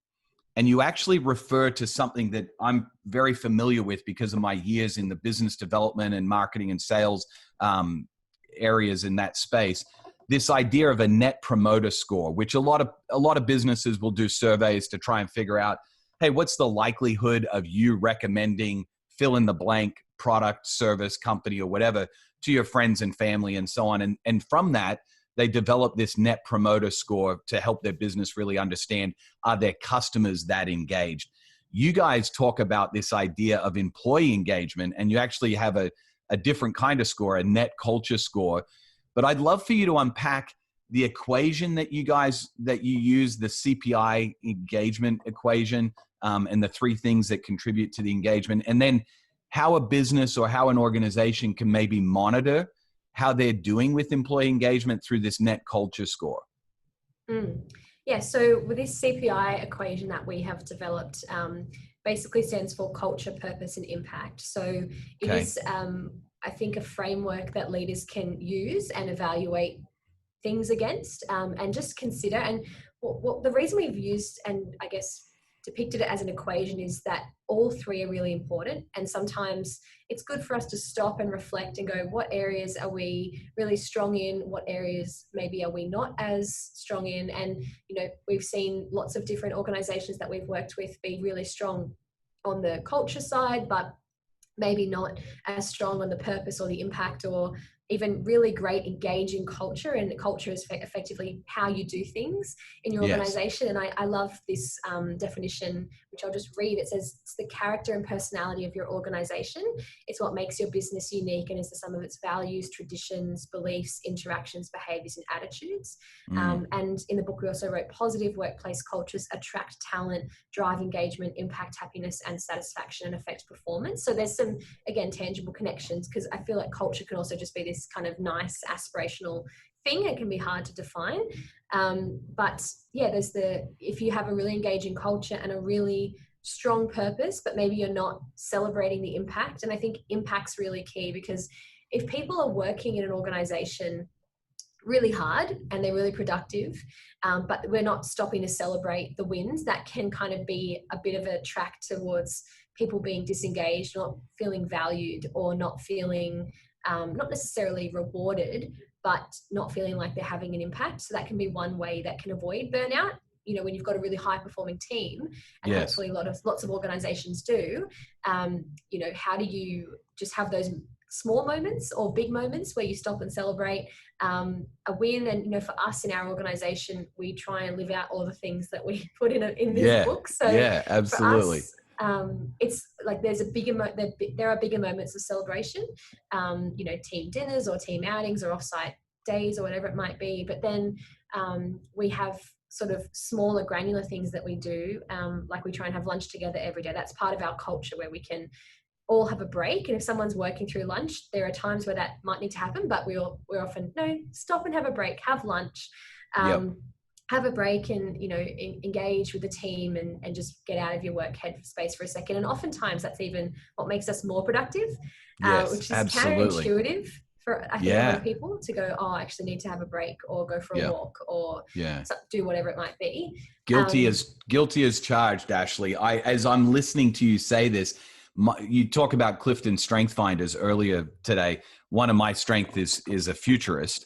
And you actually refer to something that I'm very familiar with because of my years in the business development and marketing and sales areas in that space. This idea of a net promoter score, which a lot of businesses will do surveys to try and figure out, hey, what's the likelihood of you recommending fill in the blank product, service, company, or whatever to your friends and family and so on. And from that, they develop this net promoter score to help their business really understand, are their customers that engaged? You guys talk about this idea of employee engagement, and you actually have a different kind of score, a net culture score. But I'd love for you to unpack the equation that you use, the Cpi Engagement Equation, and the three things that contribute to the engagement, and then how a business or how an organization can maybe monitor how they're doing with employee engagement through this net culture score.
Yeah, so with this CPI equation that we have developed, basically stands for culture, purpose, and impact. So it is, I think, a framework that leaders can use and evaluate things against, and just consider. And what the reason we've used, and I guess depicted it as an equation, is that all three are really important. And sometimes it's good for us to stop and reflect and go, what areas are we really strong in? What areas maybe are we not as strong in? And, we've seen lots of different organizations that we've worked with be really strong on the culture side, but maybe not as strong on the purpose or the impact, or even really great engaging culture. And culture is effectively how you do things in your organization. And I love this definition, which I'll just read. It says, it's the character and personality of your organization. It's what makes your business unique and is the sum of its values, traditions, beliefs, interactions, behaviors, and attitudes. And in the book, we also wrote, positive workplace cultures attract talent, drive engagement, impact happiness and satisfaction, and affect performance. So there's some, again, tangible connections, because I feel like culture can also just be this kind of nice aspirational thing. It can be hard to define. But there's if you have a really engaging culture and a really strong purpose, but maybe you're not celebrating the impact. And I think impact's really key, because if people are working in an organization really hard and they're really productive, but we're not stopping to celebrate the wins, that can kind of be a bit of a track towards people being disengaged, not feeling valued, or not feeling not necessarily rewarded, but not feeling like they're having an impact. So that can be one way that can avoid burnout, when you've got a really high performing team, and
Yes.
hopefully lots of organizations do, how do you just have those small moments or big moments where you stop and celebrate a win? And for us in our organization, we try and live out all the things that we put in this book. So
absolutely.
for us, it's like there are bigger moments of celebration, team dinners or team outings or offsite days or whatever it might be. But then we have sort of smaller granular things that we do, like we try and have lunch together every day. That's part of our culture, where we can all have a break, and if someone's working through lunch, there are times where that might need to happen, but we're often, no, stop and have a break, have lunch, have a break, and engage with the team, and just get out of your work headspace for a second. And oftentimes that's even what makes us more productive, which is counterintuitive for, I think, a lot of people to go, oh, I actually need to have a break, or go for a walk, or do whatever it might be.
Guilty as charged, Ashley. As I'm listening to you say this, you talk about Clifton Strength Finders earlier today. One of my strengths is a futurist.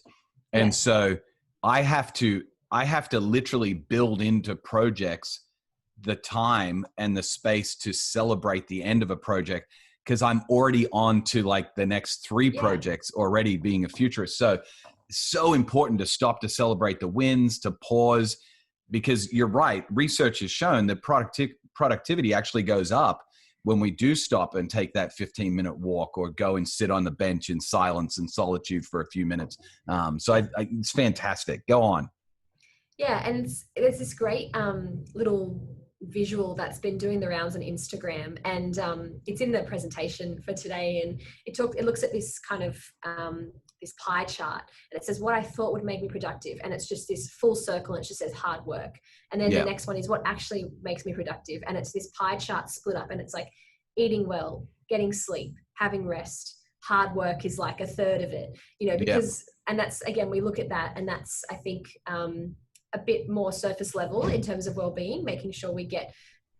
And so I have to literally build into projects the time and the space to celebrate the end of a project, because I'm already on to like the next 3 projects already, being a futurist. So important to stop, to celebrate the wins, to pause, because you're right. Research has shown that productivity actually goes up when we do stop and take that 15-minute walk, or go and sit on the bench in silence and solitude for a few minutes. It's fantastic. Go on.
Yeah, and there's this great little visual that's been doing the rounds on Instagram, and it's in the presentation for today, and it looks at this kind of this pie chart, and it says what I thought would make me productive, and it's just this full circle, and it just says hard work. And then the next one is what actually makes me productive, and it's this pie chart split up, and it's like eating well, getting sleep, having rest. Hard work is like a third of it, because and that's, again, we look at that, and that's, I think, a bit more surface level in terms of well-being, making sure we get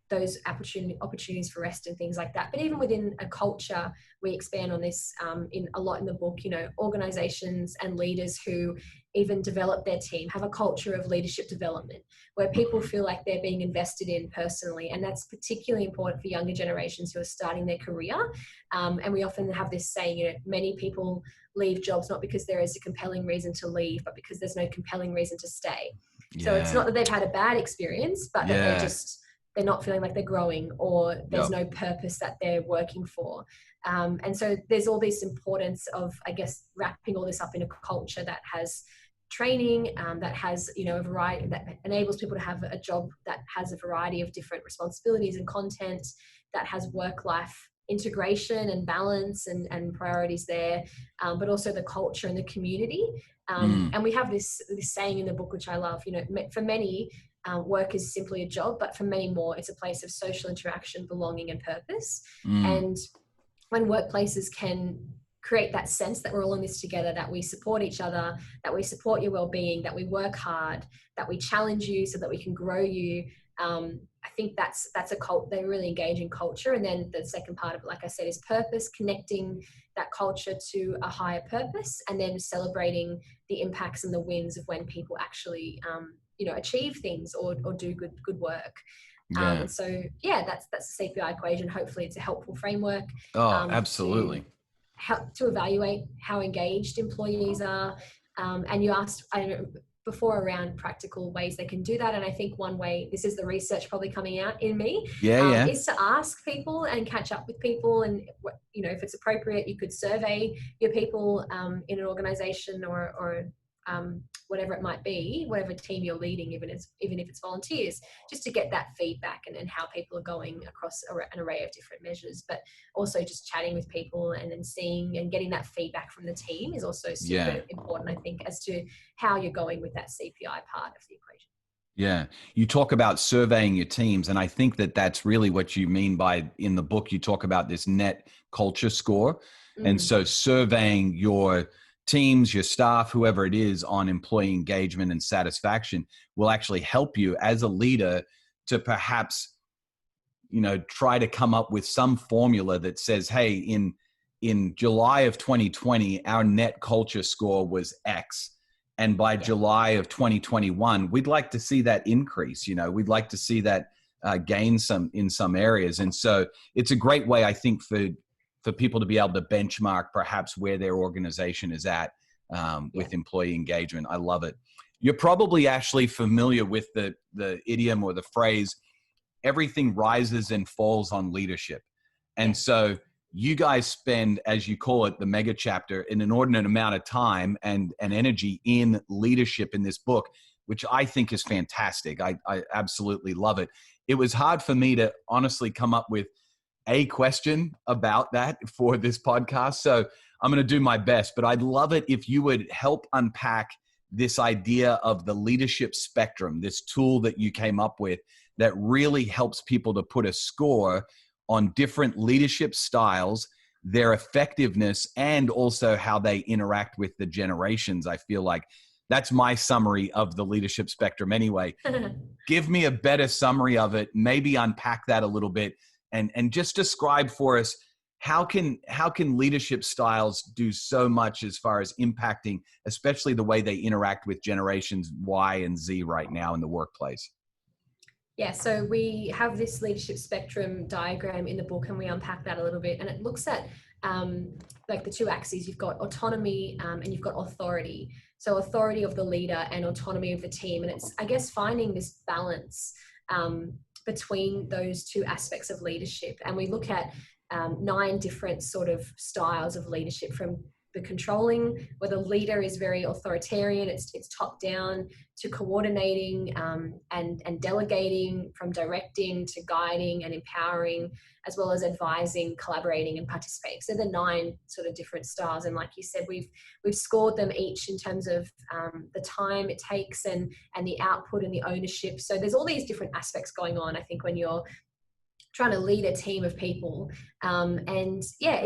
those opportunities for rest and things like that. But even within a culture, we expand on this in a lot in the book. Organizations and leaders who even develop their team have a culture of leadership development, where people feel like they're being invested in personally, and that's particularly important for younger generations who are starting their career. And we often have this saying, many people leave jobs not because there is a compelling reason to leave, but because there's no compelling reason to stay. So it's not that they've had a bad experience, but that they're not feeling like they're growing, or there's no purpose that they're working for. And so there's all this importance of, I guess, wrapping all this up in a culture that has training, that has, a variety, that enables people to have a job that has a variety of different responsibilities and content, that has work-life integration and balance and priorities there, but also the culture and the community. And we have this saying in the book, which I love, for many, work is simply a job, but for many more, it's a place of social interaction, belonging, and purpose. And when workplaces can create that sense that we're all in this together, that we support each other, that we support your well-being, that we work hard, that we challenge you so that we can grow you, I think that's they really engage in culture. And then the second part of it, like I said, is purpose, connecting that culture to a higher purpose, and then celebrating the impacts and the wins of when people actually achieve things or do good work. And so that's the Cpi equation. Hopefully it's a helpful framework.
Absolutely.
To evaluate how engaged employees are. And you asked, I don't know, before, around practical ways they can do that. And I think one way, this is the research probably coming out in me, is to ask people and catch up with people. And, if it's appropriate, you could survey your people in an organization or whatever it might be, whatever team you're leading, even if it's volunteers, just to get that feedback and how people are going across an array of different measures. But also just chatting with people and then seeing and getting that feedback from the team is also super important, I think, as to how you're going with that CPI part of the equation.
Yeah. You talk about surveying your teams, and I think that's really what you mean by, in the book, you talk about this net culture score. And so surveying your teams, your staff, whoever it is, on employee engagement and satisfaction will actually help you as a leader to perhaps, try to come up with some formula that says, hey, in July of 2020, our net culture score was X. And by
Yeah.
July of 2021, we'd like to see that increase. We'd like to see that gain in some areas. And so it's a great way, I think, for people to be able to benchmark perhaps where their organization is at with employee engagement. I love it. You're probably actually familiar with the idiom or the phrase, everything rises and falls on leadership. And so you guys spend, as you call it, the mega chapter, an inordinate amount of time and energy in leadership in this book, which I think is fantastic. I absolutely love it. It was hard for me to honestly come up with a question about that for this podcast. So I'm going to do my best, but I'd love it if you would help unpack this idea of the leadership spectrum, this tool that you came up with that really helps people to put a score on different leadership styles, their effectiveness, and also how they interact with the generations. I feel like that's my summary of the leadership spectrum anyway. Give me a better summary of it, maybe unpack that a little bit, and just describe for us how can leadership styles do so much as far as impacting, especially the way they interact with generations Y and Z right now in the workplace.
Yeah, so we have this leadership spectrum diagram in the book, and we unpack that a little bit. And it looks at like the two axes. You've got autonomy and you've got authority. So authority of the leader and autonomy of the team. And it's, I guess, finding this balance between those two aspects of leadership. And we look at 9 different sort of styles of leadership, from the controlling, where the leader is very authoritarian, it's top down, to coordinating and delegating, from directing to guiding and empowering, as well as advising, collaborating and participating. So the 9 sort of different styles. And like you said, we've scored them each in terms of the time it takes and the output and the ownership. So there's all these different aspects going on, I think, when you're trying to lead a team of people. And yeah,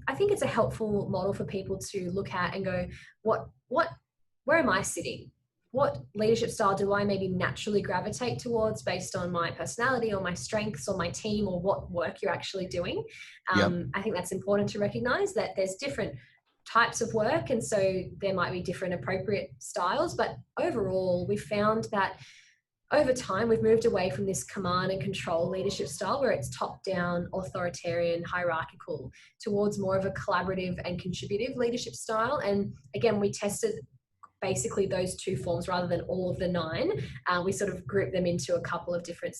I think it's a helpful model for people to look at and go, where am I sitting? What leadership style do I maybe naturally gravitate towards based on my personality or my strengths or my team or what work you're actually doing? I think that's important to recognize that there's different types of work, and so there might be different appropriate styles. But overall, we found that over time, we've moved away from this command and control leadership style where it's top-down, authoritarian, hierarchical, towards more of a collaborative and contributive leadership style. And again, we tested basically those 2 forms rather than all of the 9. We sort of grouped them into a couple of different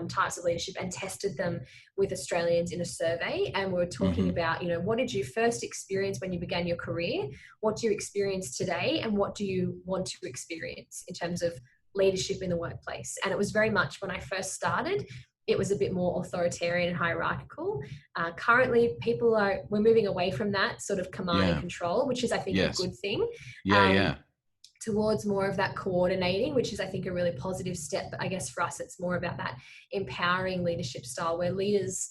types of leadership and tested them with Australians in a survey. And we were talking about, what did you first experience when you began your career? What do you experience today? And what do you want to experience in terms of leadership in the workplace? And it was very much, when I first started, it was a bit more authoritarian and hierarchical. Currently, we're moving away from that sort of command and control, which is, I think, a good thing. Towards more of that coordinating, which is, I think, a really positive step. But I guess for us, it's more about that empowering leadership style where leaders,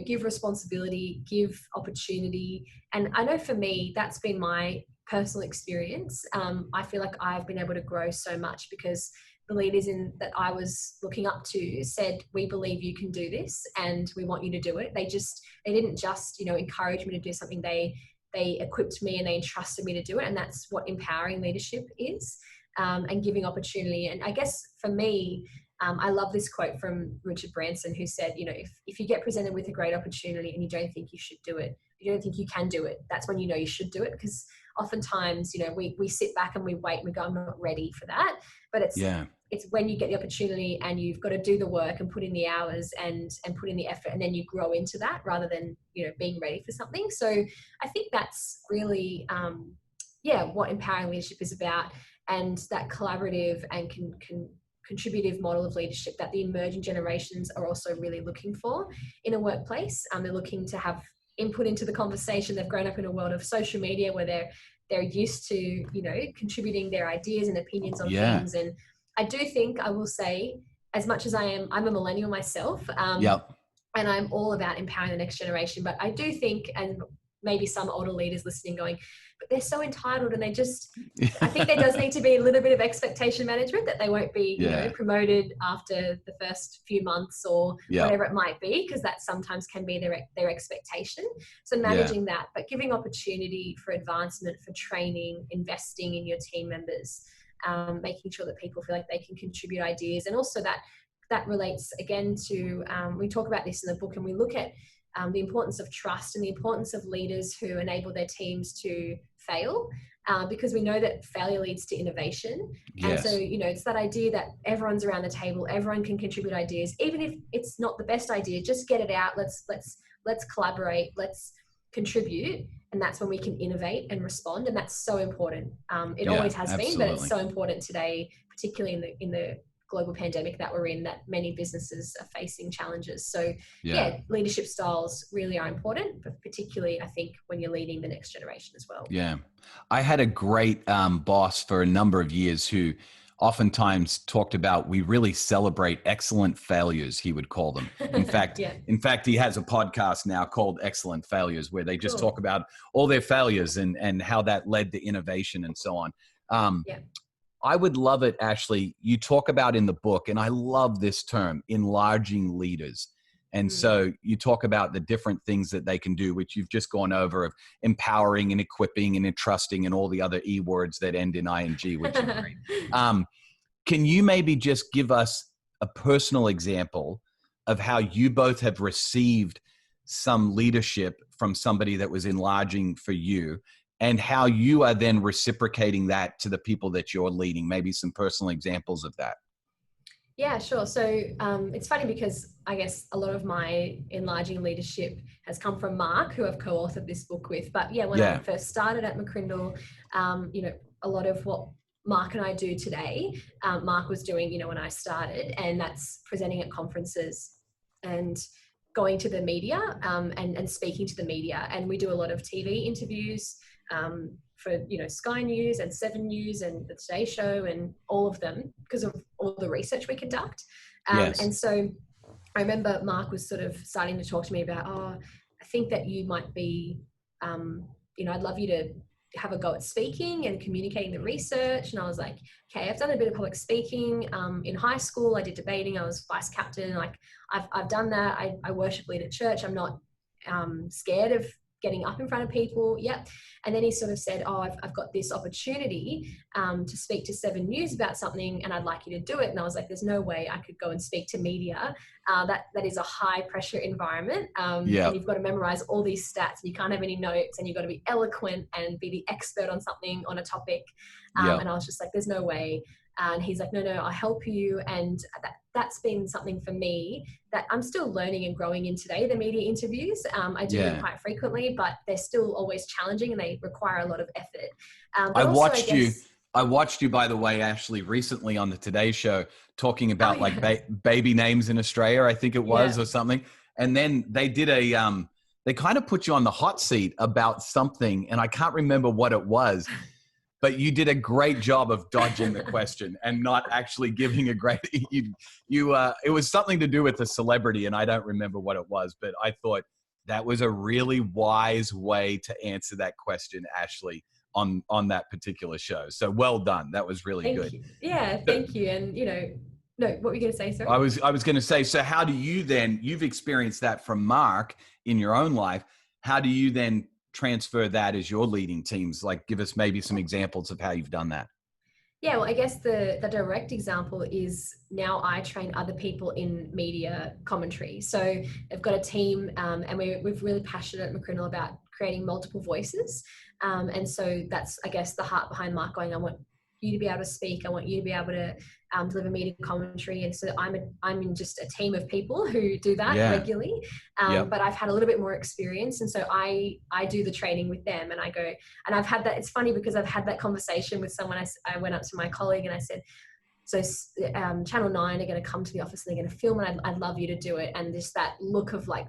give responsibility, give opportunity. And I know for me, that's been my personal experience. I feel like I've been able to grow so much because the leaders that I was looking up to said, we believe you can do this and we want you to do it. They didn't just, encourage me to do something. They equipped me and they entrusted me to do it. And that's what empowering leadership is, and giving opportunity. And I guess for me, I love this quote from Richard Branson, who said, if you get presented with a great opportunity and you don't think you should do it, you don't think you can do it, that's when you should do it. Because oftentimes, we sit back and we wait and we go, I'm not ready for that. But it's when you get the opportunity and you've got to do the work and put in the hours and put in the effort, and then you grow into that rather than, being ready for something. So I think that's really, what empowering leadership is about, and that collaborative and contributive model of leadership that the emerging generations are also really looking for in a workplace. They're looking to have input into the conversation. They've grown up in a world of social media where they're used to, contributing their ideas and opinions on things. And I do think, I will say, as much as I'm a millennial myself, and I'm all about empowering the next generation, but I do think, and maybe some older leaders listening going, but they're so entitled and I think there does need to be a little bit of expectation management that they won't be, promoted after the first few months or whatever it might be, because that sometimes can be their expectation. So managing that, but giving opportunity for advancement, for training, investing in your team members, making sure that people feel like they can contribute ideas. And also that relates again to, we talk about this in the book, and we look at the importance of trust and the importance of leaders who enable their teams to fail, because we know that failure leads to innovation.
Yes.
And so, it's that idea that everyone's around the table, everyone can contribute ideas, even if it's not the best idea, just get it out. Let's collaborate, let's contribute. And that's when we can innovate and respond. And that's so important. It always has been, but it's so important today, particularly in the global pandemic that we're in, that many businesses are facing challenges. So leadership styles really are important, but particularly I think when you're leading the next generation as well.
Yeah. I had a great boss for a number of years who oftentimes talked about, we really celebrate excellent failures, he would call them. In fact, he has a podcast now called Excellent Failures, where they just talk about all their failures and how that led to innovation and so on. I would love it, Ashley. You talk about in the book, and I love this term, enlarging leaders. And so you talk about the different things that they can do, which you've just gone over, of empowering and equipping and entrusting and all the other E words that end in ing, which is great. Can you maybe just give us a personal example of how you both have received some leadership from somebody that was enlarging for you, and how you are then reciprocating that to the people that you're leading? Maybe some personal examples of that.
Yeah, sure. So it's funny because I guess a lot of my enlarging leadership has come from Mark, who I've co-authored this book with. But when I first started at McCrindle, a lot of what Mark and I do today, Mark was doing, when I started, and that's presenting at conferences and going to the media and speaking to the media. And we do a lot of TV interviews for Sky News and 7 News and the Today Show and all of them, because of all the research we conduct. And so I remember Mark was sort of starting to talk to me about, I think that you might be, I'd love you to have a go at speaking and communicating the research. And I was like, okay, I've done a bit of public speaking. In high school, I did debating. I was vice captain. Like I've done that. I worship lead at church. I'm not scared of getting up in front of people. Yep. And then he sort of said, I've got this opportunity to speak to 7 News about something, and I'd like you to do it. And I was like, there's no way I could go and speak to media. That is a high pressure environment. And you've got to memorize all these stats, and you can't have any notes, and you've got to be eloquent and be the expert on something, on a topic. And I was just like, there's no way. And he's like, no, I'll help you. And that's been something for me that I'm still learning and growing in today. The media interviews, I do them quite frequently, but they're still always challenging and they require a lot of effort. I
watched you, by the way, Ashley, recently on the Today Show, talking about baby names in Australia, I think it was, or something. And then they did they kind of put you on the hot seat about something, and I can't remember what it was. But you did a great job of dodging the question and not actually giving a great, it was something to do with a celebrity, and I don't remember what it was, but I thought that was a really wise way to answer that question, Ashley, on that particular show. So well done. That was really good.
Thank you. Yeah, thank you. And, no, what were you going to say, sir?
I was going to say, so how do you then, you've experienced that from Mark in your own life, how do you then transfer that as you're leading teams? Like, give us maybe some examples of how you've done that.
Yeah, well, I guess the direct example is now I train other people in media commentary. So I've got a team and we're really passionate at McCrindle about creating multiple voices. And so that's, I guess, the heart behind Mark going, I want you to be able to speak. I want you to be able to deliver media commentary. And so I'm in just a team of people who do that regularly. But I've had a little bit more experience. And so I do the training with them, and I go, and I've had that, it's funny because I've had that conversation with someone. I went up to my colleague and I said, so Channel 9 are going to come to the office and they're going to film, and I'd love you to do it. And just that look of like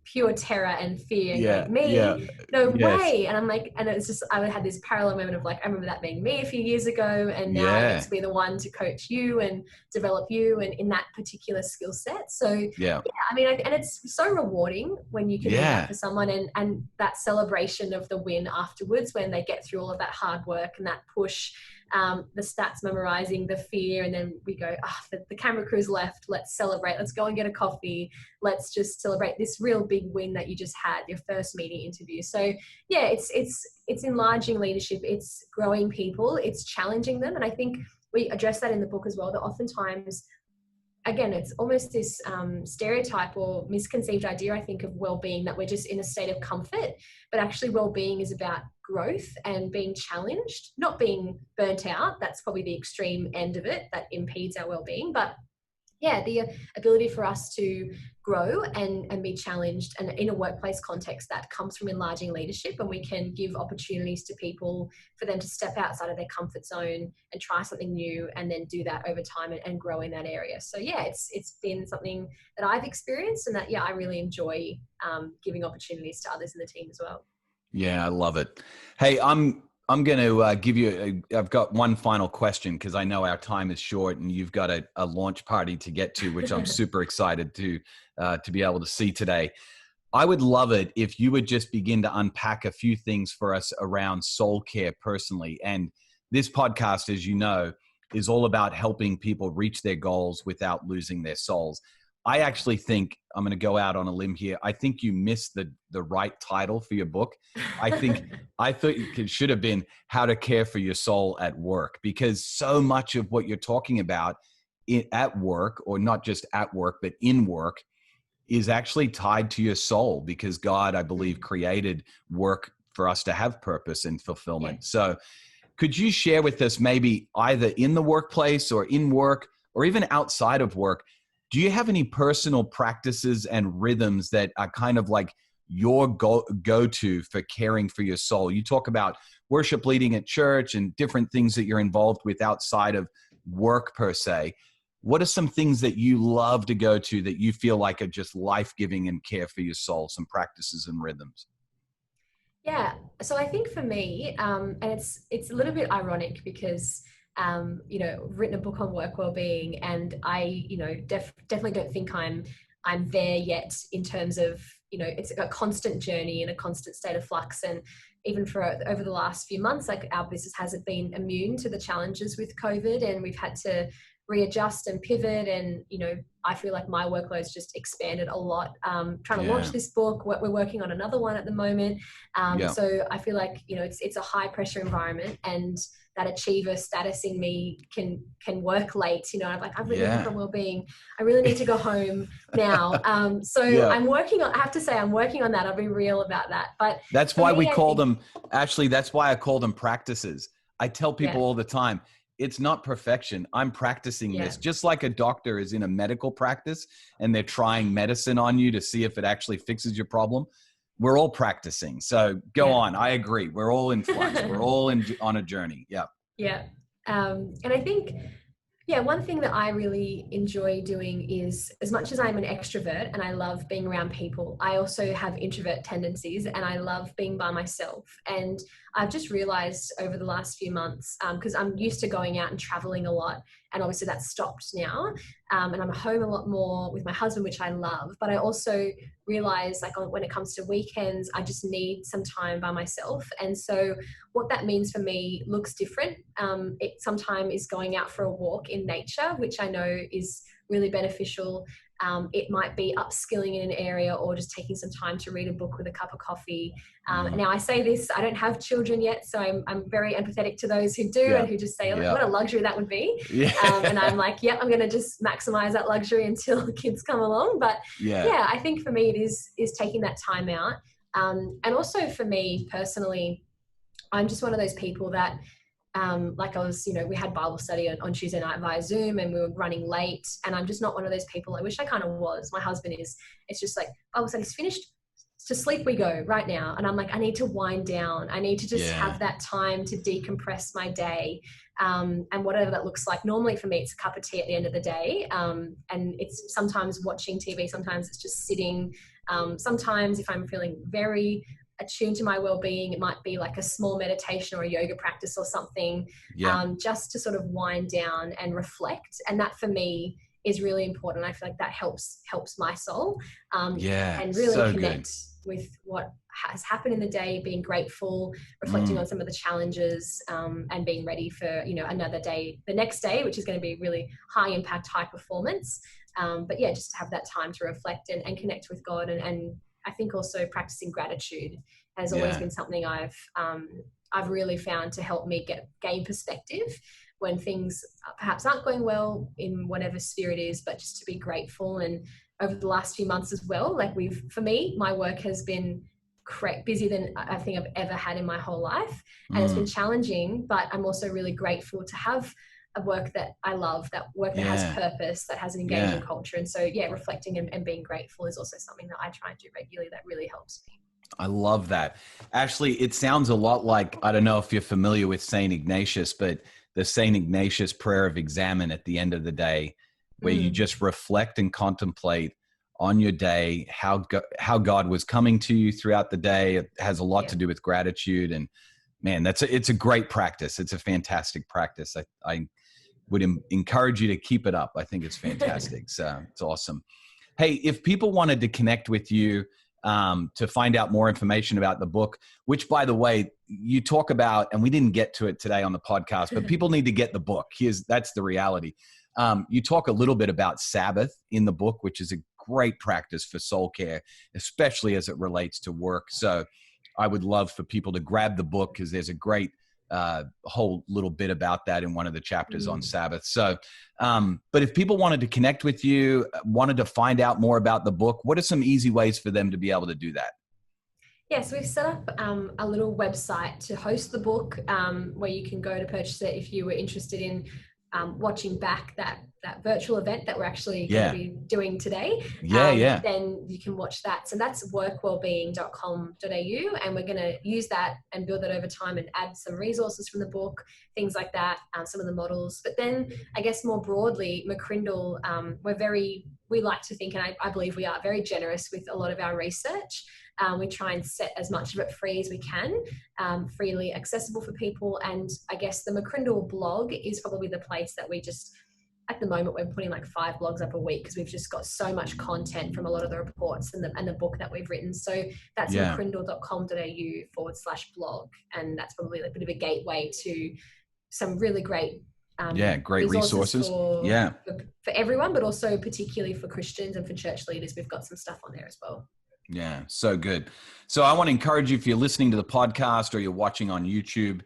pure terror and fear, and
Yeah.
going, me,
Yeah.
no
Yes.
way. And I'm like, and it's just, I had this parallel moment of like, I remember that being me a few years ago, and now I get
Yeah.
to be the one to coach you and develop you and in that particular skill set. So
Yeah.
yeah, I mean, and it's so rewarding when you can do that
Yeah.
for someone, and that celebration of the win afterwards, when they get through all of that hard work and that push, the stats memorizing, the fear, and then we go, the camera crew's left, let's celebrate, let's go and get a coffee, let's just celebrate this real big win that you just had, your first meeting interview. So yeah, it's enlarging leadership, it's growing people, it's challenging them. And I think we address that in the book as well, that oftentimes, again, it's almost this stereotype or misconceived idea, I think, of well-being, that we're just in a state of comfort, but actually well-being is about growth and being challenged, not being burnt out. That's probably the extreme end of it that impedes our well-being. But yeah, the ability for us to grow and be challenged, and in a workplace context, that comes from enlarging leadership, and we can give opportunities to people for them to step outside of their comfort zone and try something new, and then do that over time and grow in that area. So yeah, it's been something that I've experienced, and that, yeah, I really enjoy giving opportunities to others in the team as well.
Yeah, I love it. Hey, I'm going to give you. I've got one final question, because I know our time is short, and you've got a launch party to get to, which I'm super excited to be able to see today. I would love it if you would just begin to unpack a few things for us around soul care personally. And this podcast, as you know, is all about helping people reach their goals without losing their souls. I actually think, I'm going to go out on a limb here, I think you missed the right title for your book. I thought it should have been How to Care for Your Soul at Work, because so much of what you're talking about at work, or not just at work, but in work, is actually tied to your soul, because God, I believe, created work for us to have purpose and fulfillment.
Yeah.
So could you share with us, maybe either in the workplace or in work or even outside of work, do you have any personal practices and rhythms that are kind of like your go-to for caring for your soul? You talk about worship leading at church and different things that you're involved with outside of work per se. What are some things that you love to go to that you feel like are just life-giving and care for your soul, some practices and rhythms?
Yeah, so I think for me, and it's a little bit ironic, because I've written a book on work well-being, and I, definitely don't think I'm there yet in terms of, it's a constant journey and a constant state of flux. And even for over the last few months, like, our business hasn't been immune to the challenges with COVID, and we've had to readjust and pivot. And I feel like my workload's just expanded a lot, trying to launch this book. We're working on another one at the moment. So I feel like, it's a high pressure environment, and that achiever status in me can work late. I'm like, I've written a book on wellbeing, I really need to go home now. I'm working on, I have to say, I'm working on that. I'll be real about that. But
that's why we call them, actually, that's why I call them practices. I tell people all the time, it's not perfection. I'm practicing this, just like a doctor is in a medical practice and they're trying medicine on you to see if it actually fixes your problem. We're all practicing. So go on. I agree. We're all in flux. We're all on a journey. Yeah.
Yeah. And I think, one thing that I really enjoy doing is, as much as I'm an extrovert and I love being around people, I also have introvert tendencies, and I love being by myself. And I've just realized over the last few months, because I'm used to going out and traveling a lot, and obviously that's stopped now. And I'm home a lot more with my husband, which I love. But I also realize, like, when it comes to weekends, I just need some time by myself. And so what that means for me looks different. It sometimes is going out for a walk in nature, which I know is really beneficial. It might be upskilling in an area, or just taking some time to read a book with a cup of coffee. Now, I say this, I don't have children yet, so I'm very empathetic to those who do, and who just say, what a luxury that would be. And I'm like, I'm going to just maximize that luxury until the kids come along. But I think for me, it is taking that time out. And also for me personally, I'm just one of those people that, like, I was, we had Bible study on Tuesday night via Zoom, and we were running late, and I'm just not one of those people. I wish I kind of was. My husband is. It's just like, Bible study's finished, to sleep we go right now. And I'm like, I need to wind down. I need to just have that time to decompress my day. And whatever that looks like. Normally for me, it's a cup of tea at the end of the day. And it's sometimes watching TV. Sometimes it's just sitting Sometimes if I'm feeling very attuned to my well-being, it might be like a small meditation or a yoga practice or something, just to sort of wind down and reflect. And that for me is really important. I feel like that helps my soul, and really
so
connect
good.
with what has happened in the day, being grateful, reflecting on some of the challenges, and being ready for, another day, the next day, which is going to be really high impact, high performance. But yeah, just to have that time to reflect and connect with God. And I think also practicing gratitude has always been something I've really found to help me gain perspective when things perhaps aren't going well in whatever sphere it is, but just to be grateful. And over the last few months as well, like for me, my work has been busier than I think I've ever had in my whole life. And it's been challenging, but I'm also really grateful to have a work that I love, that work that has purpose, that has an engaging culture. And so, reflecting and being grateful is also something that I try and do regularly that really helps me.
I love that. Actually, it sounds a lot like, I don't know if you're familiar with St. Ignatius, but the St. Ignatius prayer of examen at the end of the day, where you just reflect and contemplate on your day, how God was coming to you throughout the day. It has a lot to do with gratitude. And man, it's a great practice. It's a fantastic practice. I would encourage you to keep it up. I think it's fantastic. So it's awesome. Hey, if people wanted to connect with you, to find out more information about the book, which, by the way, you talk about, and we didn't get to it today on the podcast, but people need to get the book. That's the reality. You talk a little bit about Sabbath in the book, which is a great practice for soul care, especially as it relates to work. So I would love for people to grab the book, because there's a great whole little bit about that in one of the chapters on Sabbath. So, but if people wanted to connect with you, wanted to find out more about the book, what are some easy ways for them to be able to do that?
Yes, we've set up a little website to host the book, where you can go to purchase it if you were interested in watching back that virtual event that we're actually going to be doing today. Then you can watch that. So that's workwellbeing.com.au, and we're going to use that and build that over time and add some resources from the book, things like that, some of the models. But then I guess more broadly, McCrindle, we like to think, and I believe we are very generous with a lot of our research. We try and set as much of it free as we can, freely accessible for people. And I guess the McCrindle blog is probably the place that we just, at the moment, we're putting like 5 blogs up a week, because we've just got so much content from a lot of the reports and the book that we've written. So that's mccrindle.com.au/blog. And that's probably a bit of a gateway to some really great
great resources
for everyone, but also particularly for Christians and for church leaders. We've got some stuff on there as well.
Yeah, so good. So I want to encourage you, if you're listening to the podcast or you're watching on YouTube,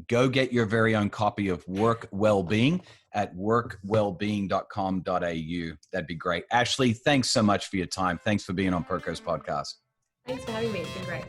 go get your very own copy of Work Wellbeing at workwellbeing.com.au. That'd be great. Ashley, thanks so much for your time. Thanks for being on Perko's podcast.
Thanks for having me. It's been great.